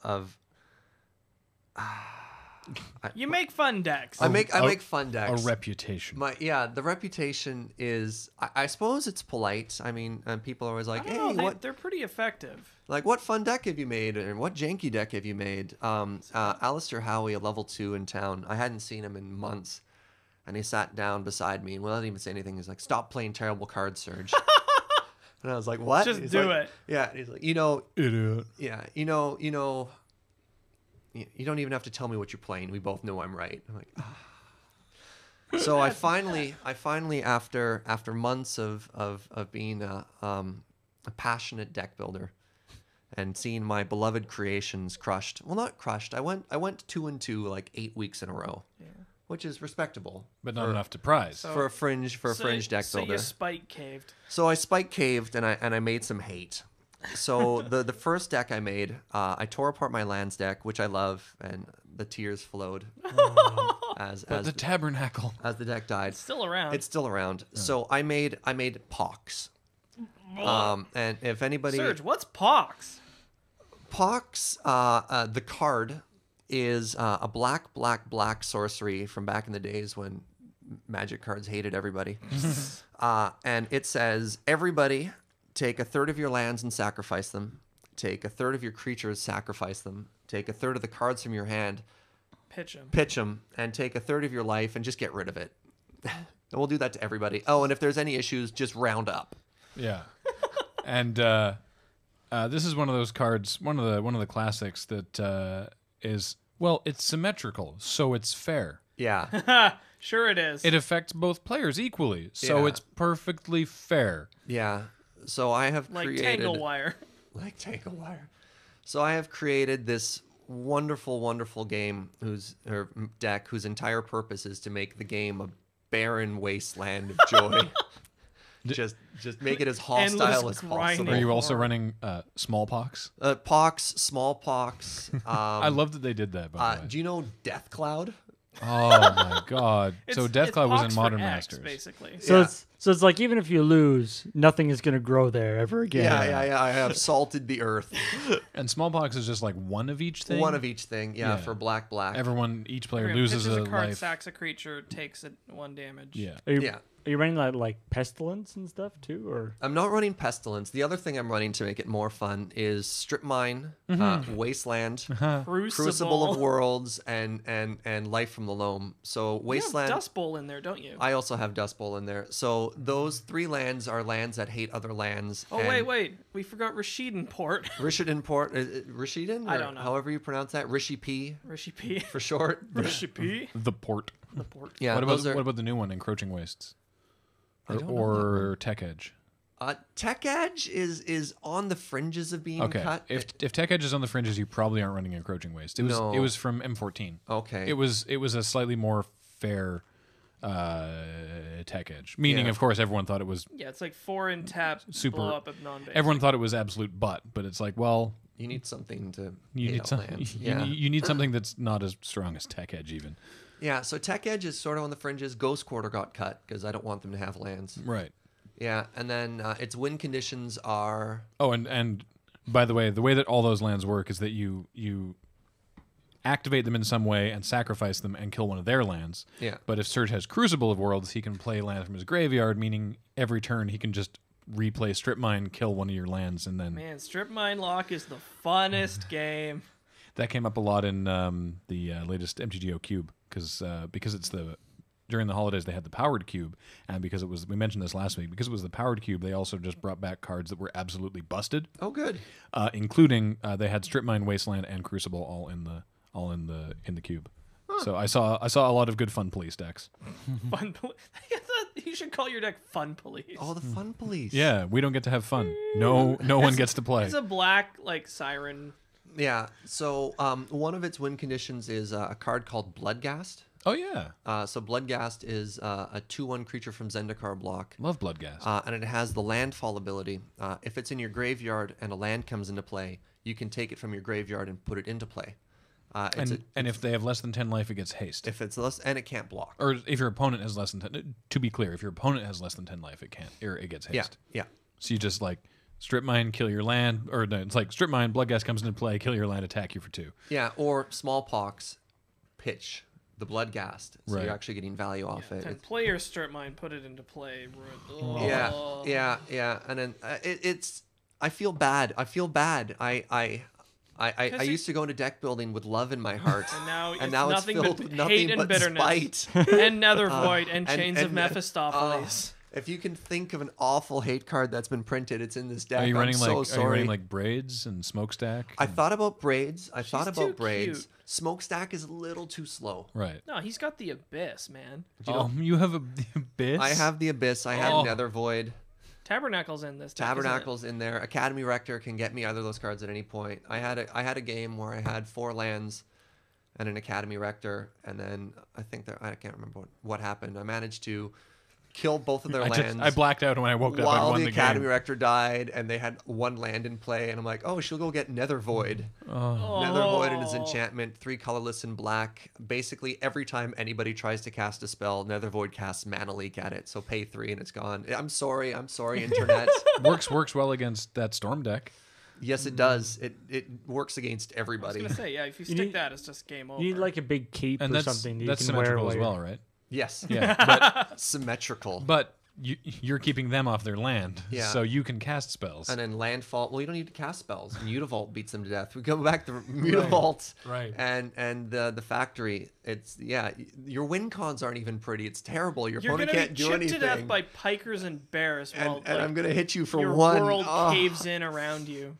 You make fun decks. I make fun A decks. reputation. The reputation is I suppose it's polite. I mean, and people are always like, I hey, don't know, what they're pretty effective. what fun deck have you made, and what janky deck have you made? Alistair Howie, a level 2 in town. I hadn't seen him in months, and he sat down beside me and without even saying anything, he's like, "Stop playing terrible cards, Serge." And I was like, "What?" Just He's do like- it. Yeah, and he's like, Idiot. yeah, you don't even have to tell me what you're playing. We both know I'm right. I'm like, ah. So I finally, after months of being a passionate deck builder, and seeing my beloved creations crushed. Well, not crushed. I went 2-2 like 8 weeks in a row, which is respectable, But not enough to prize. for a fringe deck so builder. you spike caved. So I spike caved and I made some hate. So the first deck I made, I tore apart my lands deck, which I love, and the tears flowed as the tabernacle. as the deck died. Still around. It's still around. So I made Pox. And if anybody Serge, what's Pox? Pox, the card is a black sorcery from back in the days when Magic cards hated everybody. And it says, everybody take a third of your lands and sacrifice them. Take a third of your creatures, sacrifice them. Take a third of the cards from your hand, Pitch him. pitch them, and take a third of your life and just get rid of it. And we'll do that to everybody. Oh, and if there's any issues, just round up. Yeah. And this is one of those cards, one of the classics that is, well, it's symmetrical, so it's fair. Yeah. Sure it is. It affects both players equally, so Yeah. it's perfectly fair. Yeah. So I have like created Tangle Wire. like Tangle Wire. So I have created this wonderful game whose entire purpose is to make the game a barren wasteland of joy. just make it as hostile Endless as grinding. Are possible. you also running smallpox? Pox, smallpox. I love that they did that, by the way. Do you know Death Cloud? Oh my god! So Deathclaw was in Pox for Modern X, Masters. basically. So Yeah. it's like even if you lose, nothing is going to grow there ever again. Yeah. I have salted the earth. And smallpox is just like one of each thing. One of each thing. Yeah, Yeah. for black. Each player Okay, loses pitches a a card, life. sacks a creature, takes 1 damage. Yeah. Are you running like pestilence and stuff too, or? I'm not running Pestilence. The other thing I'm running to make it more fun is Strip Mine, Wasteland, Crucible of Worlds, and Life from the Loam. So You have Wasteland. Dust Bowl in there, don't you? I also have Dust Bowl in there. So those 3 lands are lands that hate other lands. Oh, wait. We forgot Rashidun Port. Rashidun Port. Rashidun? I don't know. However you pronounce that. Rishi P Rishi P. for short. Rishi P. The port. The port. Yeah. What about those are, what about the new one, Encroaching Wastes? I don't know that Or Tech Edge? Tech Edge is on the fringes of being Okay. cut. If Tech Edge is on the fringes, you probably aren't running Encroaching Waste. It was from M14. Okay. It was a slightly more fair Tech Edge. Meaning, Yeah. of course, everyone thought it was Yeah, it's like 4 and tap, Super- blow up of non-basic. everyone thought it was absolute butt, but it's like, well, You need something to you hate need out some, lands. you, Yeah. you need something that's not as strong as Tech Edge even. Yeah, so Tech Edge is sort of on the fringes. Ghost Quarter got cut because I don't want them to have lands. Right. Yeah, and then its win conditions are... Oh, and by the way that all those lands work is that you activate them in some way and sacrifice them and kill one of their lands. Yeah. But if Serge has Crucible of Worlds, he can play land from his graveyard, meaning every turn he can just replay Strip Mine, kill one of your lands, and then Man, Strip Mine Lock is the funnest game. that came up a lot in the latest MTGO Cube because it's during the holidays they had the powered cube, and because it was, we mentioned this last week, because it was the powered cube, they also just brought back cards that were absolutely busted, Oh, good. including they had Strip Mine, Wasteland, and Crucible all in the cube. So I saw a lot of good Fun Police decks. Fun Police. You should call your deck Fun Police. Oh, the Fun Police. Yeah, we don't get to have fun. No one gets to play. It's a black like siren. Yeah, so one of its win conditions is a card called Bloodghast. Oh yeah, So Bloodghast is a 2/1 creature from Zendikar block. love Bloodghast. And it has the landfall ability. If it's in your graveyard and a land comes into play, you can take it from your graveyard and put it into play. And if they have less than 10 life, it gets haste. If it's less, and it can't block. Or if your opponent has less than 10, to be clear, if your opponent has less than 10 life, it can't, or it gets Yeah, haste. yeah. So you just like Strip Mine, kill your land, or no, it's like Strip Mine, Bloodghast comes into play, kill your land, attack you for 2. Yeah, or Smallpox, pitch the Bloodghast. So Right. you're actually getting value off it. And play your Strip Mine, put it into play. Yeah. And then I feel bad. I used to go into deck building with love in my heart. And now it's it's nothing filled but with nothing hate and but bitterness. spite. And Nether Void and and- Chains of and- Mephistopheles. If you can think of an awful hate card that's been printed, it's in this deck. Are you running I'm so are you running sorry. like Braids and Smokestack? I thought about braids. too cute. Smokestack is a little too slow. Right. No, he's got the Abyss, man. You have the Abyss? I have the Abyss. I have Oh. Nether Void. Tabernacle's in this deck, isn't it? Tabernacle's in there. Academy Rector can get me either of those cards at any point. I had a game where I had 4 lands and an Academy Rector, and then I can't remember what happened. I managed to kill both of their lands. I blacked out when I woke up. I while won the the Academy game. Rector died, and they had 1 land in play, and I'm like, oh, she'll go get Nether Void. Oh. Nether Void and his enchantment, 3 colorless and black. Basically, every time anybody tries to cast a spell, Nether Void casts Mana Leak at it. So pay 3 and it's gone. I'm sorry, internet. works well against that Storm deck. Yes, it does. It works against I was everybody. gonna say, yeah, if you stick need- that, it's just game over. You need like a big cape And or that's something that that's you can wear symmetrical while as you're- well, right? Yes. Yeah. Symmetrical. But you're keeping them off their land, Yeah. so you can cast spells. And then landfall. Well, you don't need to cast spells. Mutavault beats them to death. We go back to Mutavault, Right. And the factory. It's your win cons aren't even pretty. It's terrible. Your You're opponent gonna can't be do chipped anything. to death by pikers and bears while and I'm gonna hit you for your 1. world Oh. caves in around you.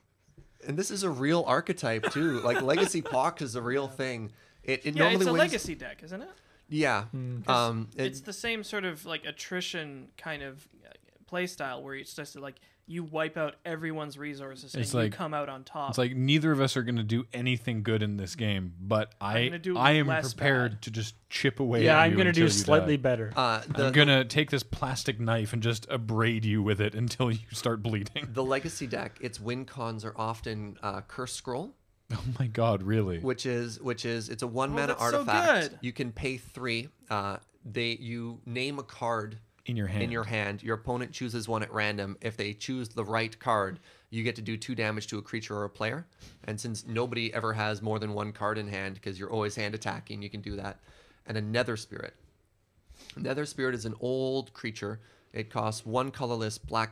And this is a real archetype too. Like Legacy Pox is a real thing. It Yeah, normally it's a wins. legacy deck, isn't it? Yeah. It's the same sort of like attrition kind of play style where it's just like you wipe out everyone's resources and It's you like- come out on top. It's like neither of us are going to do anything good in this game, but I gonna do am less prepared bad. to just chip away. Yeah, at I'm you gonna until do you slightly die. better. I'm gonna take this plastic knife and just abrade you with it until you start bleeding. The Legacy deck, its win cons are often Curse Scroll, Oh my God, really? which is it's a 1 mana that's so artifact. good. You can pay 3. You name a card In your hand. in your hand. Your opponent chooses one at random. If they choose the right card, you get to do 2 damage to a creature or a player. And since nobody ever has more than 1 card in hand, because you're always hand attacking, you can do that. And a Nether Spirit. Nether Spirit is an old creature. It costs 1 colorless black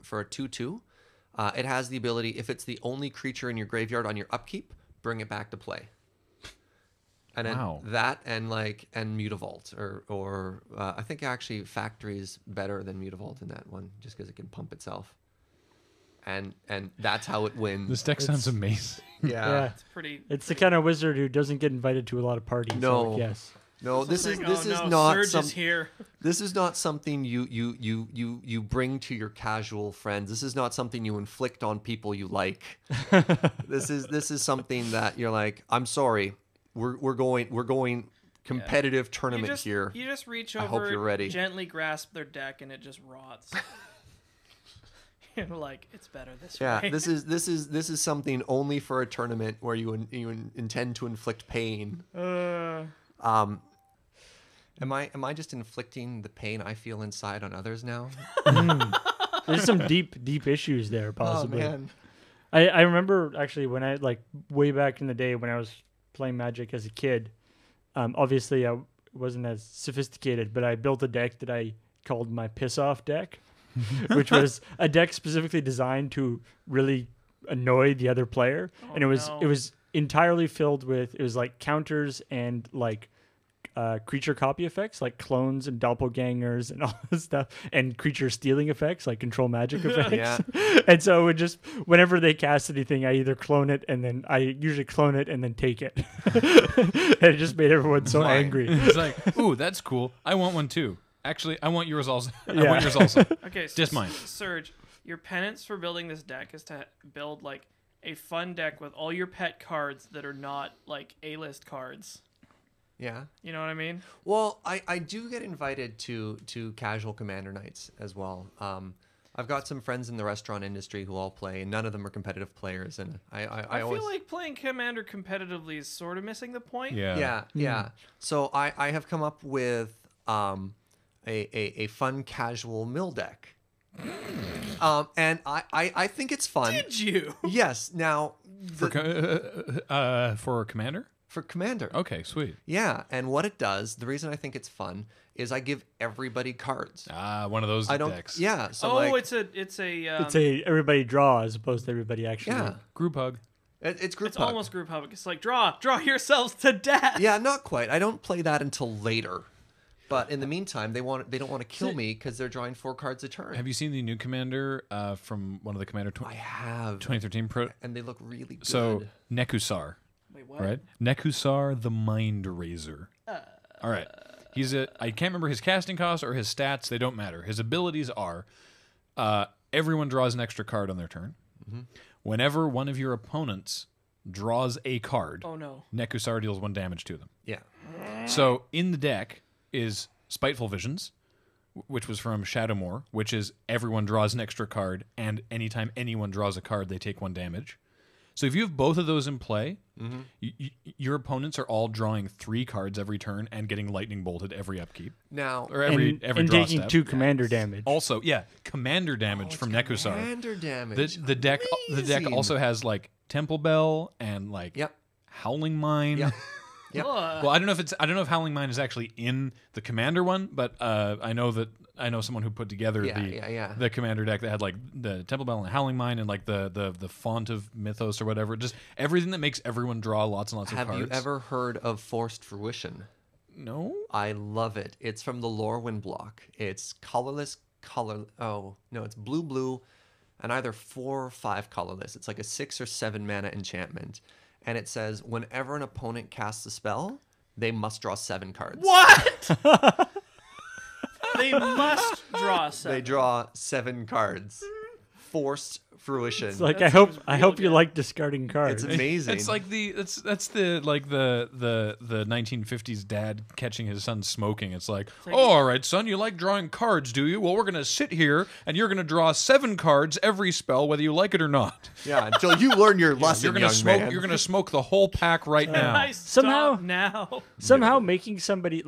for a 2/2. It has the ability, if it's the only creature in your graveyard on your upkeep, bring it back to play. And then Wow. that and Mutavault or I think actually Factory is better than Mutavault in that one, just because it can pump itself. And that's how it wins. This deck sounds amazing. Yeah. It's pretty. It's the kind of wizard who doesn't get invited to a lot of parties. No. So yes. No, this is like, this oh, is no, not Serge some, is here. This is not something you bring to your casual friends. This is not something you inflict on people you like. This is something that you're like, I'm sorry, we're going competitive tournament here. You just reach I over, hope you're ready. gently grasp their deck, and it just rots. You're like, it's better this Yeah, way. this is something only for a tournament where you intend to inflict pain. Am I just inflicting the pain I feel inside on others now? There's some deep issues there, possibly. Oh man. I remember actually when I way back in the day when I was playing Magic as a kid. Obviously I wasn't as sophisticated, but I built a deck that I called my piss off deck, which was a deck specifically designed to really annoy the other player, and it was entirely filled with like counters and creature copy effects like clones and doppelgangers and all this stuff, and creature stealing effects like control magic effects. Yeah. And so it would just, whenever they cast anything, I either clone it and then take it. And it just made everyone so Mine. angry. It's like, ooh, that's cool. I want one too. Actually, I want yours also. I Yeah. want yours also. Okay, so Just mine. Serge, your penance for building this deck is to build like a fun deck with all your pet cards that are not like A-list cards. Yeah. You know what I mean? Well, I do get invited to casual commander nights as well. I've got some friends in the restaurant industry who all play, and none of them are competitive players. And I always feel like playing Commander competitively is sort of missing the point. Yeah. yeah. So I have come up with a fun casual mill deck. And I think it's fun. Did you? Yes. Now For commander? for commander. Okay, sweet. Yeah, and what it does, the reason I think it's fun is I give everybody cards. One of those I don't. decks. Yeah. So it's a It's a everybody draw as opposed to everybody actually. yeah. Group hug. It's group it's hug. almost group hug. It's like draw yourselves to death. Yeah, not quite. I don't play that until later. But in the meantime, they don't want to kill me because they're drawing 4 cards a turn. Have you seen the new commander from one of the Commander I have. 2013 Pro? And they look really good. So Nekusar, Wait, what? right? Nekusar the Mind Razor. All right. I can't remember his casting cost or his stats. They don't matter. His abilities are everyone draws an extra card on their turn. Mm-hmm. Whenever one of your opponents draws a card, Oh no. Nekusar deals 1 damage to them. yeah. So in the deck is Spiteful Visions, which was from Shadowmoor, which is everyone draws an extra card, and anytime anyone draws a card, they take 1 damage. So if you have both of those in play, your opponents are all drawing 3 cards every turn and getting lightning bolted every upkeep Now, or every and draw taking step. 2 commander damage. Also, yeah, commander damage from Nekusar. commander damage. The deck Amazing. also has like Temple Bell and like Yep. Howling Mine. Yep. Yep. Ugh. Well, I don't know if Howling Mine is actually in the commander one, but I know someone who put together the commander deck that had like the Temple Bell and Howling Mine and like the font of Mythos or whatever. Just everything that makes everyone draw lots and lots of Have cards. you ever heard of Forced Fruition? No. I love it. It's from the Lorwyn block. It's colorless Oh, no, it's blue, and either 4 or 5 colorless. It's like a 6 or 7 mana enchantment. And it says, whenever an opponent casts a spell, they must draw 7 cards. What? They must draw 7. They draw 7 cards. Forced fruition. It's like That I seems hope real you good. like discarding cards. It's amazing. It's like that's the 1950s dad catching his son smoking. It's like, like- oh, all right, son, you like drawing cards, do you? Well, we're gonna sit here and you're gonna draw 7 cards every spell, whether you like it or not. yeah, until you learn your lesson, You're gonna young smoke. man. You're gonna smoke the whole pack right now. I Somehow- stop now. Somehow making somebody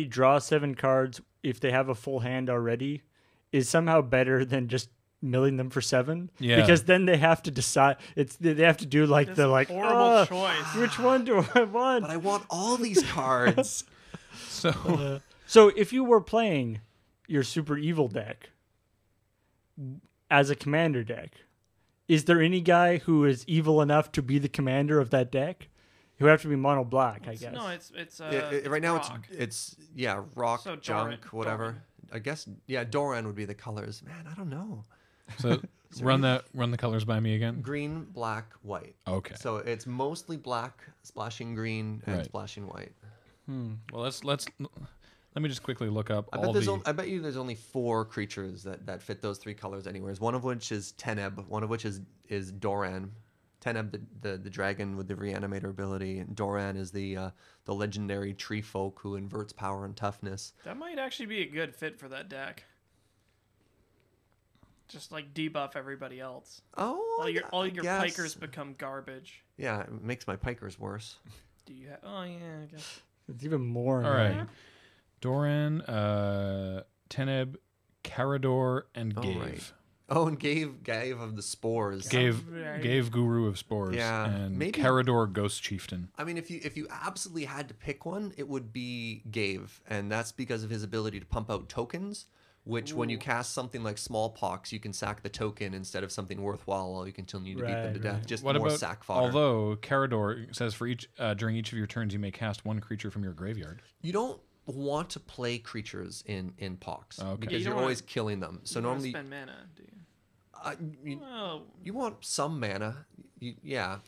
draw 7 cards if they have a full hand already is somehow better than just milling them for 7. Yeah. Because then they have to decide. They have to do like This the like horrible "Oh, choice. Which one do I want? But I want all these cards. So So if you were playing your super evil deck as a commander deck, is there any guy who is evil enough to be the commander of that deck? Who have to be mono black, I guess. No, it's Right now rock. it's rock, So junk, Doran. whatever. Doran. I guess Doran would be the colors. Man, I don't know. run the colors by me again. Green, black, white. Okay. So it's mostly black, splashing green, and Right. splashing white. Well, let me just quickly look up I all bet the. I bet you there's only 4 creatures that fit those 3 colors anywheres. One of which is Teneb, one of which is Doran. Teneb, the dragon with the reanimator ability, and Doran is the legendary tree folk who inverts power and toughness. That might actually be a good fit for that deck. Just like debuff everybody else. Oh, All your guess. pikers become garbage. Yeah, it makes my pikers worse. Do you have? Oh yeah, I guess. It's even more. All annoying. right. Doran, Teneb, Carador, and Oh, Gave. right. Oh, and gave of the spores. Gave Guru of Spores. Yeah, And maybe- Carador, Ghost Chieftain. I mean, if you absolutely had to pick one, it would be Gave, and that's because of his ability to pump out tokens. Which, when you cast something like Smallpox, you can sack the token instead of something worthwhile, or you continue to beat them to Right, death. right. Just What more about? sack fodder. Although Carador says for each during each of your turns, you may cast 1 creature from your graveyard. You don't want to play creatures in Pox Okay. because Yeah, you you're don't always wanna- killing them. So You don't wanna normally, spend mana, do you? you, Oh, you want some mana. Yeah.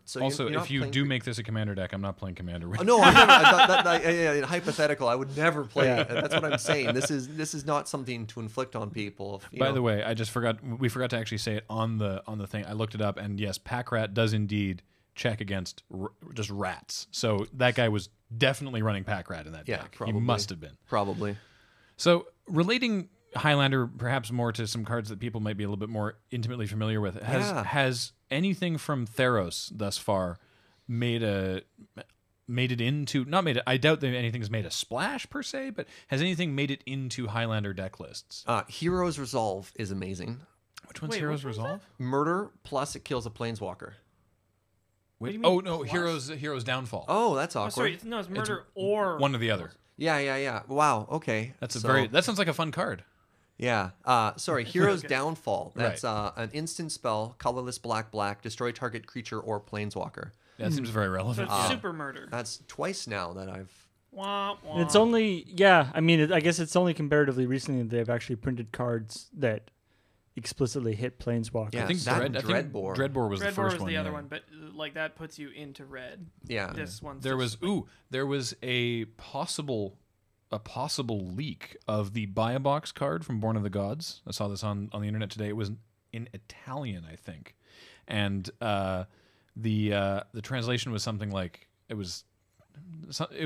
So Also, you're not if you playing do make this a commander deck, I'm not playing commander with. Oh, no, I never, hypothetical. I would never play. That's what I'm saying. This is not something to inflict on people. By the way, I just forgot. We forgot to actually say it on the thing. I looked it up, and yes, Pack Rat does indeed check against just rats. So that guy was definitely running Pack Rat in that Yeah, deck. probably. He must have been. Probably. So relating Highlander perhaps more to some cards that people might be a little bit more intimately familiar with. Has anything from Theros thus far made it into I doubt that anything's made a splash per se, but has anything made it into Highlander deck lists? Heroes Resolve is amazing. Which one's Wait, Heroes which one's Resolve? Murder plus it kills a planeswalker. do you mean Oh no, plus? Heroes Downfall. Oh, that's oh, awkward. sorry, no, it's murder or One or the other. Yeah. Wow. Okay. That's So- that sounds like a fun card. Yeah. Sorry. Heroes Okay. Downfall. That's Right. an instant spell, colorless, black, destroy target creature or planeswalker. That seems very so relevant. it's super murder. That's twice now that I've. Wah, wah. It's only I mean, I guess it's only comparatively recently that they've actually printed cards that explicitly hit Planeswalker. Yeah. I think that and Dreadbore. Dreadbore was the Dreadbore first was one. the other yeah. one, but like that puts you into red. Yeah. This one's There just, was a possible leak of the buy a box card from Born of the Gods. I saw this on the internet today. It was in Italian, I think, and the translation was something like it was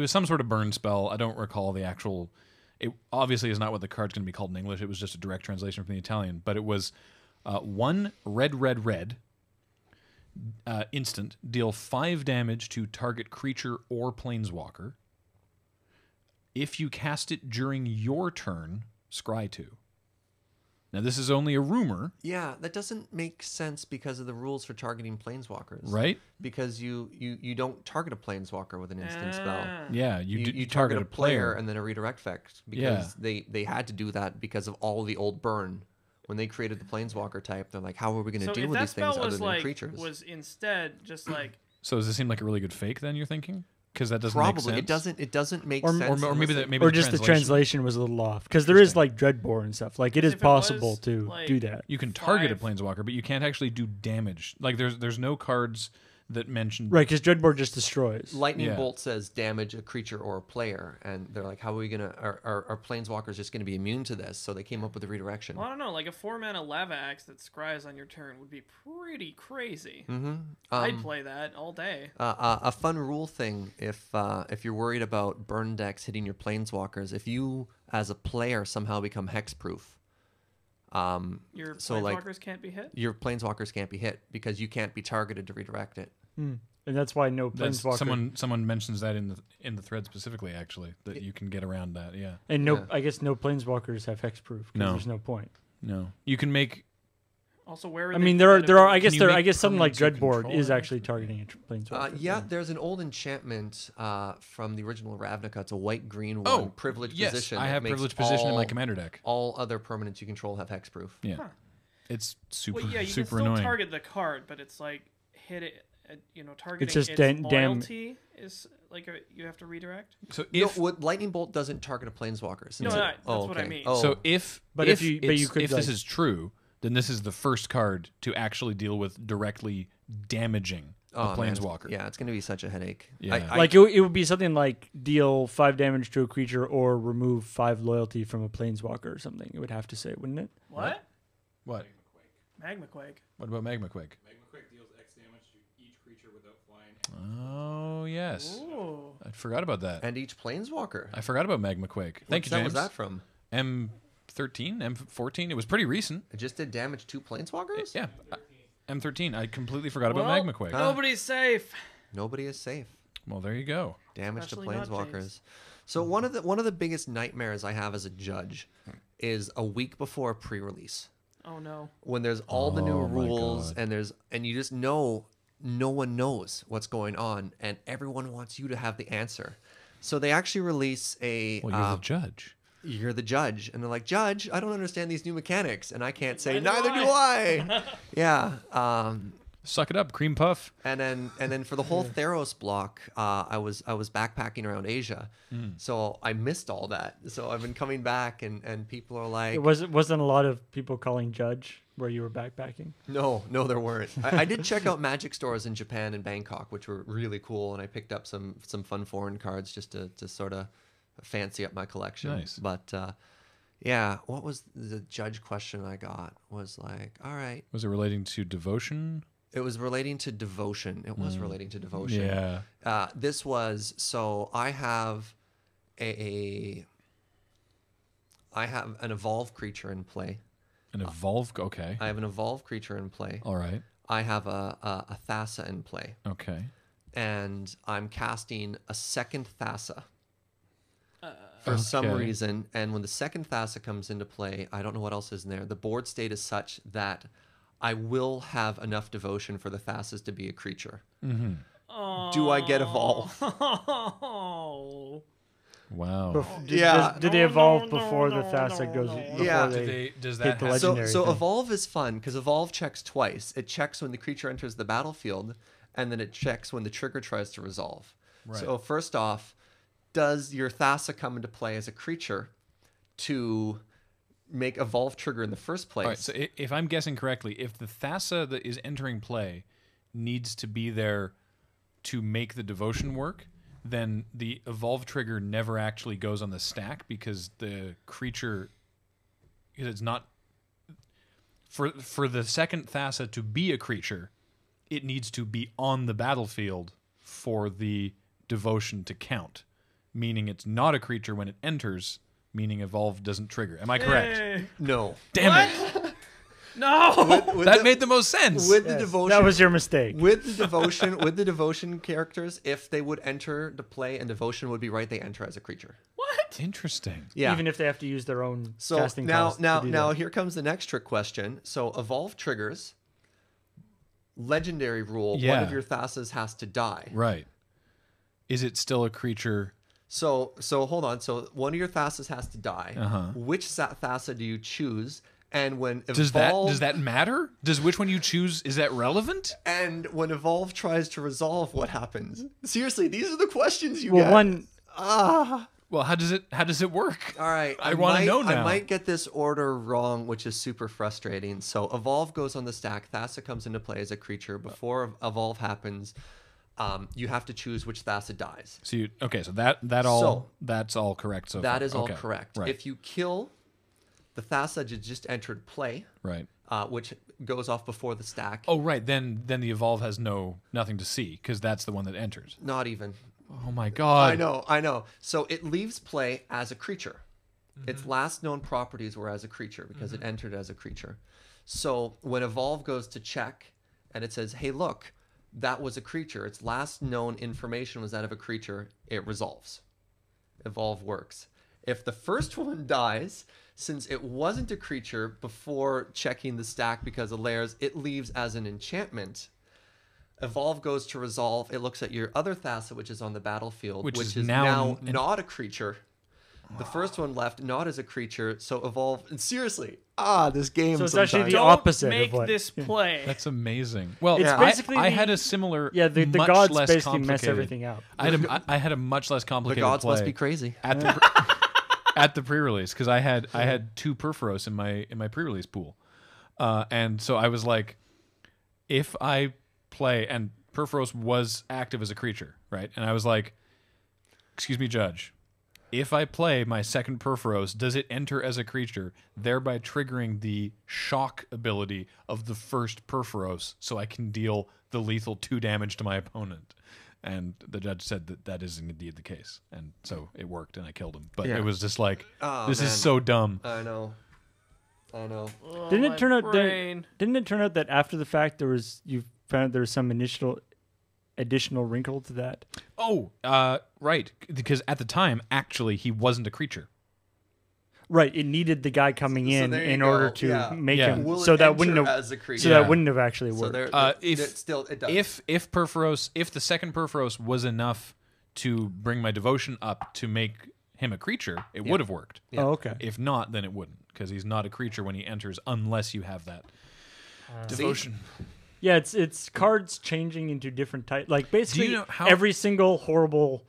some sort of burn spell. I don't recall the actual. It obviously is not what the card's going to be called in English. It was just a direct translation from the Italian, but it was 1 red. Instant, deal 5 damage to target creature or planeswalker. If you cast it during your turn, scry 2. Now, this is only a rumor, Yeah, that doesn't make sense because of the rules for targeting planeswalkers. right? Because you don't target a planeswalker with an instant spell. Ah. Yeah, You target a player. and then a redirect effect Yeah. because they had to do that because of all the old burn. When they created the planeswalker type, they're like, how are we going to So deal if with that these things spell other was than like creatures? was instead just like So does this seem like a really good fake? Then you're thinking, because that doesn't make Probably sense. it doesn't make Or- sense. or maybe unless that maybe Or the just the translation was a little off because there is like Dreadbore and stuff. Like it is If it was, possible to like- do that. You can target a 5. planeswalker, but you can't actually do damage. Like there's no cards that mentioned Right, because Dreadboard just destroys. Lightning Yeah. Bolt says damage a creature or a player, and they're like, how are we gonna? Are planeswalkers just gonna be immune to this? So they came up with the redirection. Well, I don't know. Like a 4-mana lava axe that scries on your turn would be pretty crazy. Mm-hmm. I'd play that all day. A fun rule thing, if you're worried about burn decks hitting your planeswalkers, if you as a player somehow become hexproof, Your so, planeswalkers like, can't be hit. your planeswalkers can't be hit because you can't be targeted to redirect it. And that's why no that's, Planeswalker. someone mentions that in the thread specifically, actually, that you can get around that. Yeah. And no, Yeah. I guess no Planeswalkers have hexproof because No. there's no point. No, you can make. Also, where? Would I they mean, put there are that there if are it- I guess you there I make guess something like permanents you Dreadboard control is or actually targeting a Planeswalker. Yeah, there's an old enchantment from the original Ravnica. It's a white-green one, Oh, privileged yes, position. I that have makes privileged position in my all- commander deck. All other permanents you control have hexproof. Yeah, Huh. it's super Well, yeah, you super can still annoying. target the card, but it's like hit it. Targeting just its damn- loyalty is like you have to redirect. So No, if what Lightning Bolt doesn't target a planeswalker. since No, it- that's what I mean. Oh, so if But if if you- but you it's- could, if this like- is true, then this is the first card to actually deal with directly damaging a man, planeswalker. yeah, it's gonna be such a headache. Yeah. Like it would be something like deal 5 damage to a creature or remove 5 loyalty from a Planeswalker or something. It would have to say, wouldn't it? What? What? Magma Quake. What about Magma Quake? Magmaquake deals X damage to each creature without flying. Oh yes, Ooh. I forgot about that. And each planeswalker. I forgot about Magma Quake. Thank you, What set James. was that from? M13, M14. It was pretty recent. It just did damage to planeswalkers. Yeah, M13. I completely forgot about Well, Magma Quake. Nobody's safe. Nobody is safe. Well, there you go. Damage Especially to not planeswalkers. James. So one of the biggest nightmares I have as a judge is a week before pre-release, Oh no. when there's all the new Oh, my rules God. and you just know no one knows what's going on and everyone wants you to have the answer. So they actually release a Well, you're the judge. you're the judge, and they're like, Judge, I don't understand these new mechanics, and I can't say Neither neither do do I. Yeah. Suck it up, cream puff. And then for the whole Theros block, I was backpacking around Asia, so I missed all that. So I've been coming back, and people are like, It wasn't a lot of people calling Judge where you were backpacking. No, there weren't. I did check out magic stores in Japan and Bangkok, which were really cool, and I picked up some fun foreign cards just to sort of fancy up my collection. Nice. But yeah, what was the judge question I got? Was like, all right. Was it relating to devotion? It was relating to devotion. It was relating to devotion. Yeah. This was so I have I have an evolved creature in play. An evolve. Okay. I have an evolved creature in play. All right. I have a Thassa in play, Okay. and I'm casting a second Thassa for some Okay. reason. And when the second Thassa comes into play, I don't know what else is in there. The board state is such that I will have enough devotion for the Thassas to be a creature. Mm-hmm. Do I get evolve? Oh. Wow. Did they evolve before the Thassa goes? Before Yeah. they Does hit the have- legendary So thing. evolve is fun because evolve checks twice. It checks when the creature enters the battlefield, and then it checks when the trigger tries to resolve. Right. So first off, does your Thassa come into play as a creature to make evolve trigger in the first place? All right. So if I'm guessing correctly, if the Thassa that is entering play needs to be there to make the devotion work, then the evolve trigger never actually goes on the stack because the creature it's not for the second Thassa to be a creature, it needs to be on the battlefield for the devotion to count, meaning it's not a creature when it enters, meaning evolve doesn't trigger. Am I correct? Hey. No. Damn it. No. That made the most sense. With the Yes, devotion. that was your mistake. with the devotion characters, if they would enter the play and devotion would be right, they enter as a creature. What? Interesting. Yeah. Even if they have to use their own So casting now, cost to now, do now, that. here comes the next trick question. So evolve triggers. Legendary rule: one Yeah. of your Thassas has to die. Right. Is it still a creature? So hold on. So one of your Thassas has to die. Uh-huh. Which Thassa do you choose? And when Does that matter? Does which one you choose, is that relevant? and when evolve tries to resolve, what happens? Seriously, these are the questions you Well, get. one Well, how does it work? All right, I want to know now. I might get this order wrong, which is super frustrating. So Evolve goes on the stack. Thassa comes into play as a creature. Before Evolve happens, you have to choose which Thassa dies. So that's all correct. So That far. is all Okay. correct. Right. If you kill the Thassa that just entered play, Right. which goes off before the stack, Oh, right. Then the Evolve has nothing to see because that's the one that enters. not even. Oh my God. I know. So it leaves play as a creature. Its last known properties were as a creature because it entered as a creature. So when Evolve goes to check and it says, hey, look, that was a creature. Its last known information was that of a creature. It resolves. Evolve works. If the first one dies, since it wasn't a creature before checking the stack because of layers, it leaves as an enchantment. Evolve goes to resolve. It looks at your other Thassa, which is on the battlefield, which is now not a creature. The first one left not as a creature, so Evolve. And seriously, this game. So it's actually the Don't opposite make of what, this play. That's amazing. Well, It's I- basically I the- had a similar. the much gods less basically mess complicated- everything up. I had a much less The complicated. gods play must be crazy. at the at the pre-release because I had 2 Perforos in my pre-release pool, and so I was like, if I play and Perforos was active as a creature, right, and I was like, excuse me, Judge, if I play my second Perforos, does it enter as a creature, thereby triggering the shock ability of the first Perforos, so I can deal the lethal 2 damage to my opponent? And the judge said that is indeed the case, and so it worked, and I killed him. But Yeah. it was just like, this man. is so dumb. I know. Oh, Didn't my it turn out? brain. Didn't it turn out that after the fact you found there was some additional wrinkle to that? Oh, right, because at the time, actually, he wasn't a creature. Right, it needed the guy coming So in there you in order go, to yeah. make Yeah. him Will so it that enter wouldn't have as a creature? so that wouldn't have actually So worked. there, If- it still it does. If Perforos, if the second Perforos was enough to bring my devotion up to make him a creature, it would have worked. Yeah. Oh, okay. If not, then it wouldn't, because he's not a creature when he enters unless you have that devotion. Yeah, it's cards changing into different types. Like basically, know how- every single horrible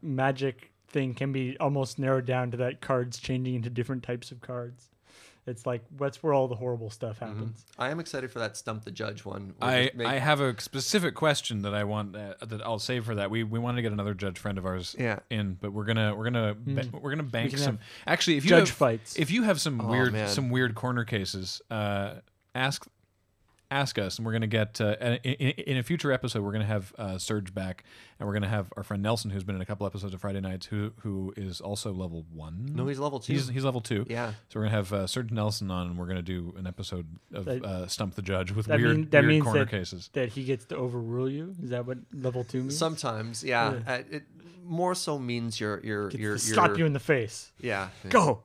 magic thing can be almost narrowed down to that cards changing into different types of cards. It's like that's where all the horrible stuff happens. I am excited for that Stump the Judge one. I have a specific question that I want that I'll save for that. We wanted to get another judge friend of ours in, but we're gonna bank can some. have Actually, if you judge have, fights. if you have some man. weird corner cases, ask us, and we're gonna get in a future episode. We're gonna have Serge back, and we're gonna have our friend Nelson, who's been in a couple episodes of Friday Nights, who is also level 1. No, he's level 2. He's level 2. Yeah. So we're gonna have Serge Nelson on, and we're gonna do an episode of Stump the Judge with That weird means corner that, cases. that he gets to overrule you. Is that what level 2 means? Sometimes, yeah. It more so means you're slap you in the face. yeah. Go.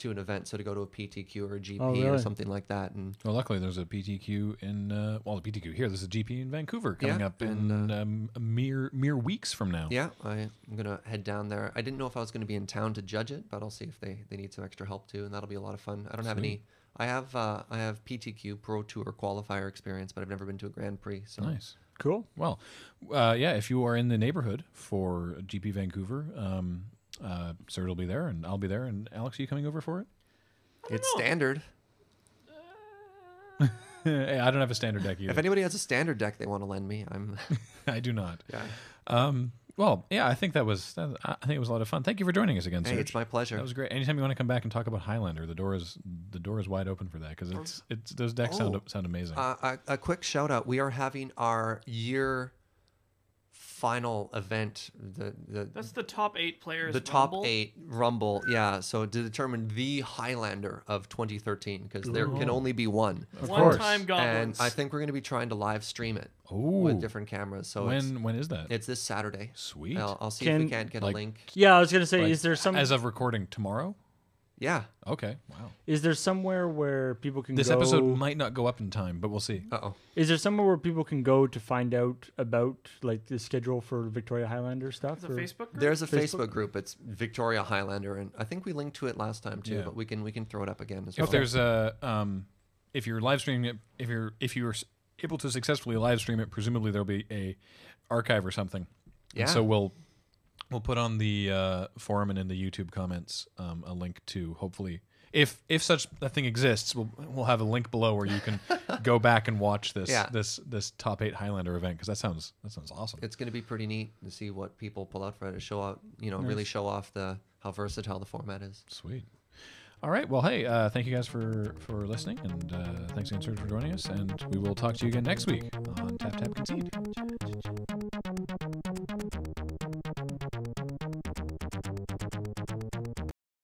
To an event, so to go to a PTQ or a GP Oh, or really? something like that, and Well, luckily there's a PTQ in the PTQ here. There's a GP in Vancouver coming Yeah, up in a mere weeks from now. yeah, I'm gonna head down there. I didn't know if I was gonna be in town to judge it, but I'll see if they need some extra help too, and that'll be a lot of fun. I don't have any. I have PTQ Pro Tour qualifier experience, but I've never been to a Grand Prix. So Nice. Cool. Well, yeah, if you are in the neighborhood for GP Vancouver, Serge will be there, and I'll be there. And Alex, are you coming over for it? it's standard. Hey, I don't have a standard deck either. If anybody has a standard deck they want to lend me, I'm. I do not. Yeah. Well, yeah, I think it was a lot of fun. Thank you for joining us again, Serge. Hey, it's my pleasure. That was great. Anytime you want to come back and talk about Highlander, the door is wide open for that because it's those decks sound amazing. A quick shout out. We are having our year final event. That's the top 8 players. The top Rumble. 8 Rumble, yeah. So to determine the Highlander of 2013, because there can only be one. course. One-time goblins. And I think we're going to be trying to live stream it Ooh. with different cameras. So when is that? it's this Saturday. Sweet. I'll see if we can't get a link. Yeah, I was gonna say, Like, is there some as of recording tomorrow? Yeah. Okay. Wow. is there somewhere where people can This go? episode might not go up in time, but we'll see. Uh-oh. Is there somewhere where people can go to find out about like the schedule for Victoria Highlander stuff? It's a or- Facebook group? There's a Facebook? Facebook group. It's Victoria Highlander, and I think we linked to it last time too. Yeah. But we can throw it up again as well. If there's a if you're live streaming it, if you're able to successfully live stream it, presumably there'll be a archive or something. Yeah. And so we'll We'll put on the forum and in the YouTube comments a link to, hopefully, if such a thing exists, we'll have a link below where you can go back and watch this this top 8 Highlander event, because that sounds awesome. It's going to be pretty neat to see what people pull out for it, to show out, really show off how versatile the format is. Sweet. All right. Well, hey, thank you guys for listening, and thanks again, Serge, for joining us. And we will talk to you again next week on Tap Tap Concede.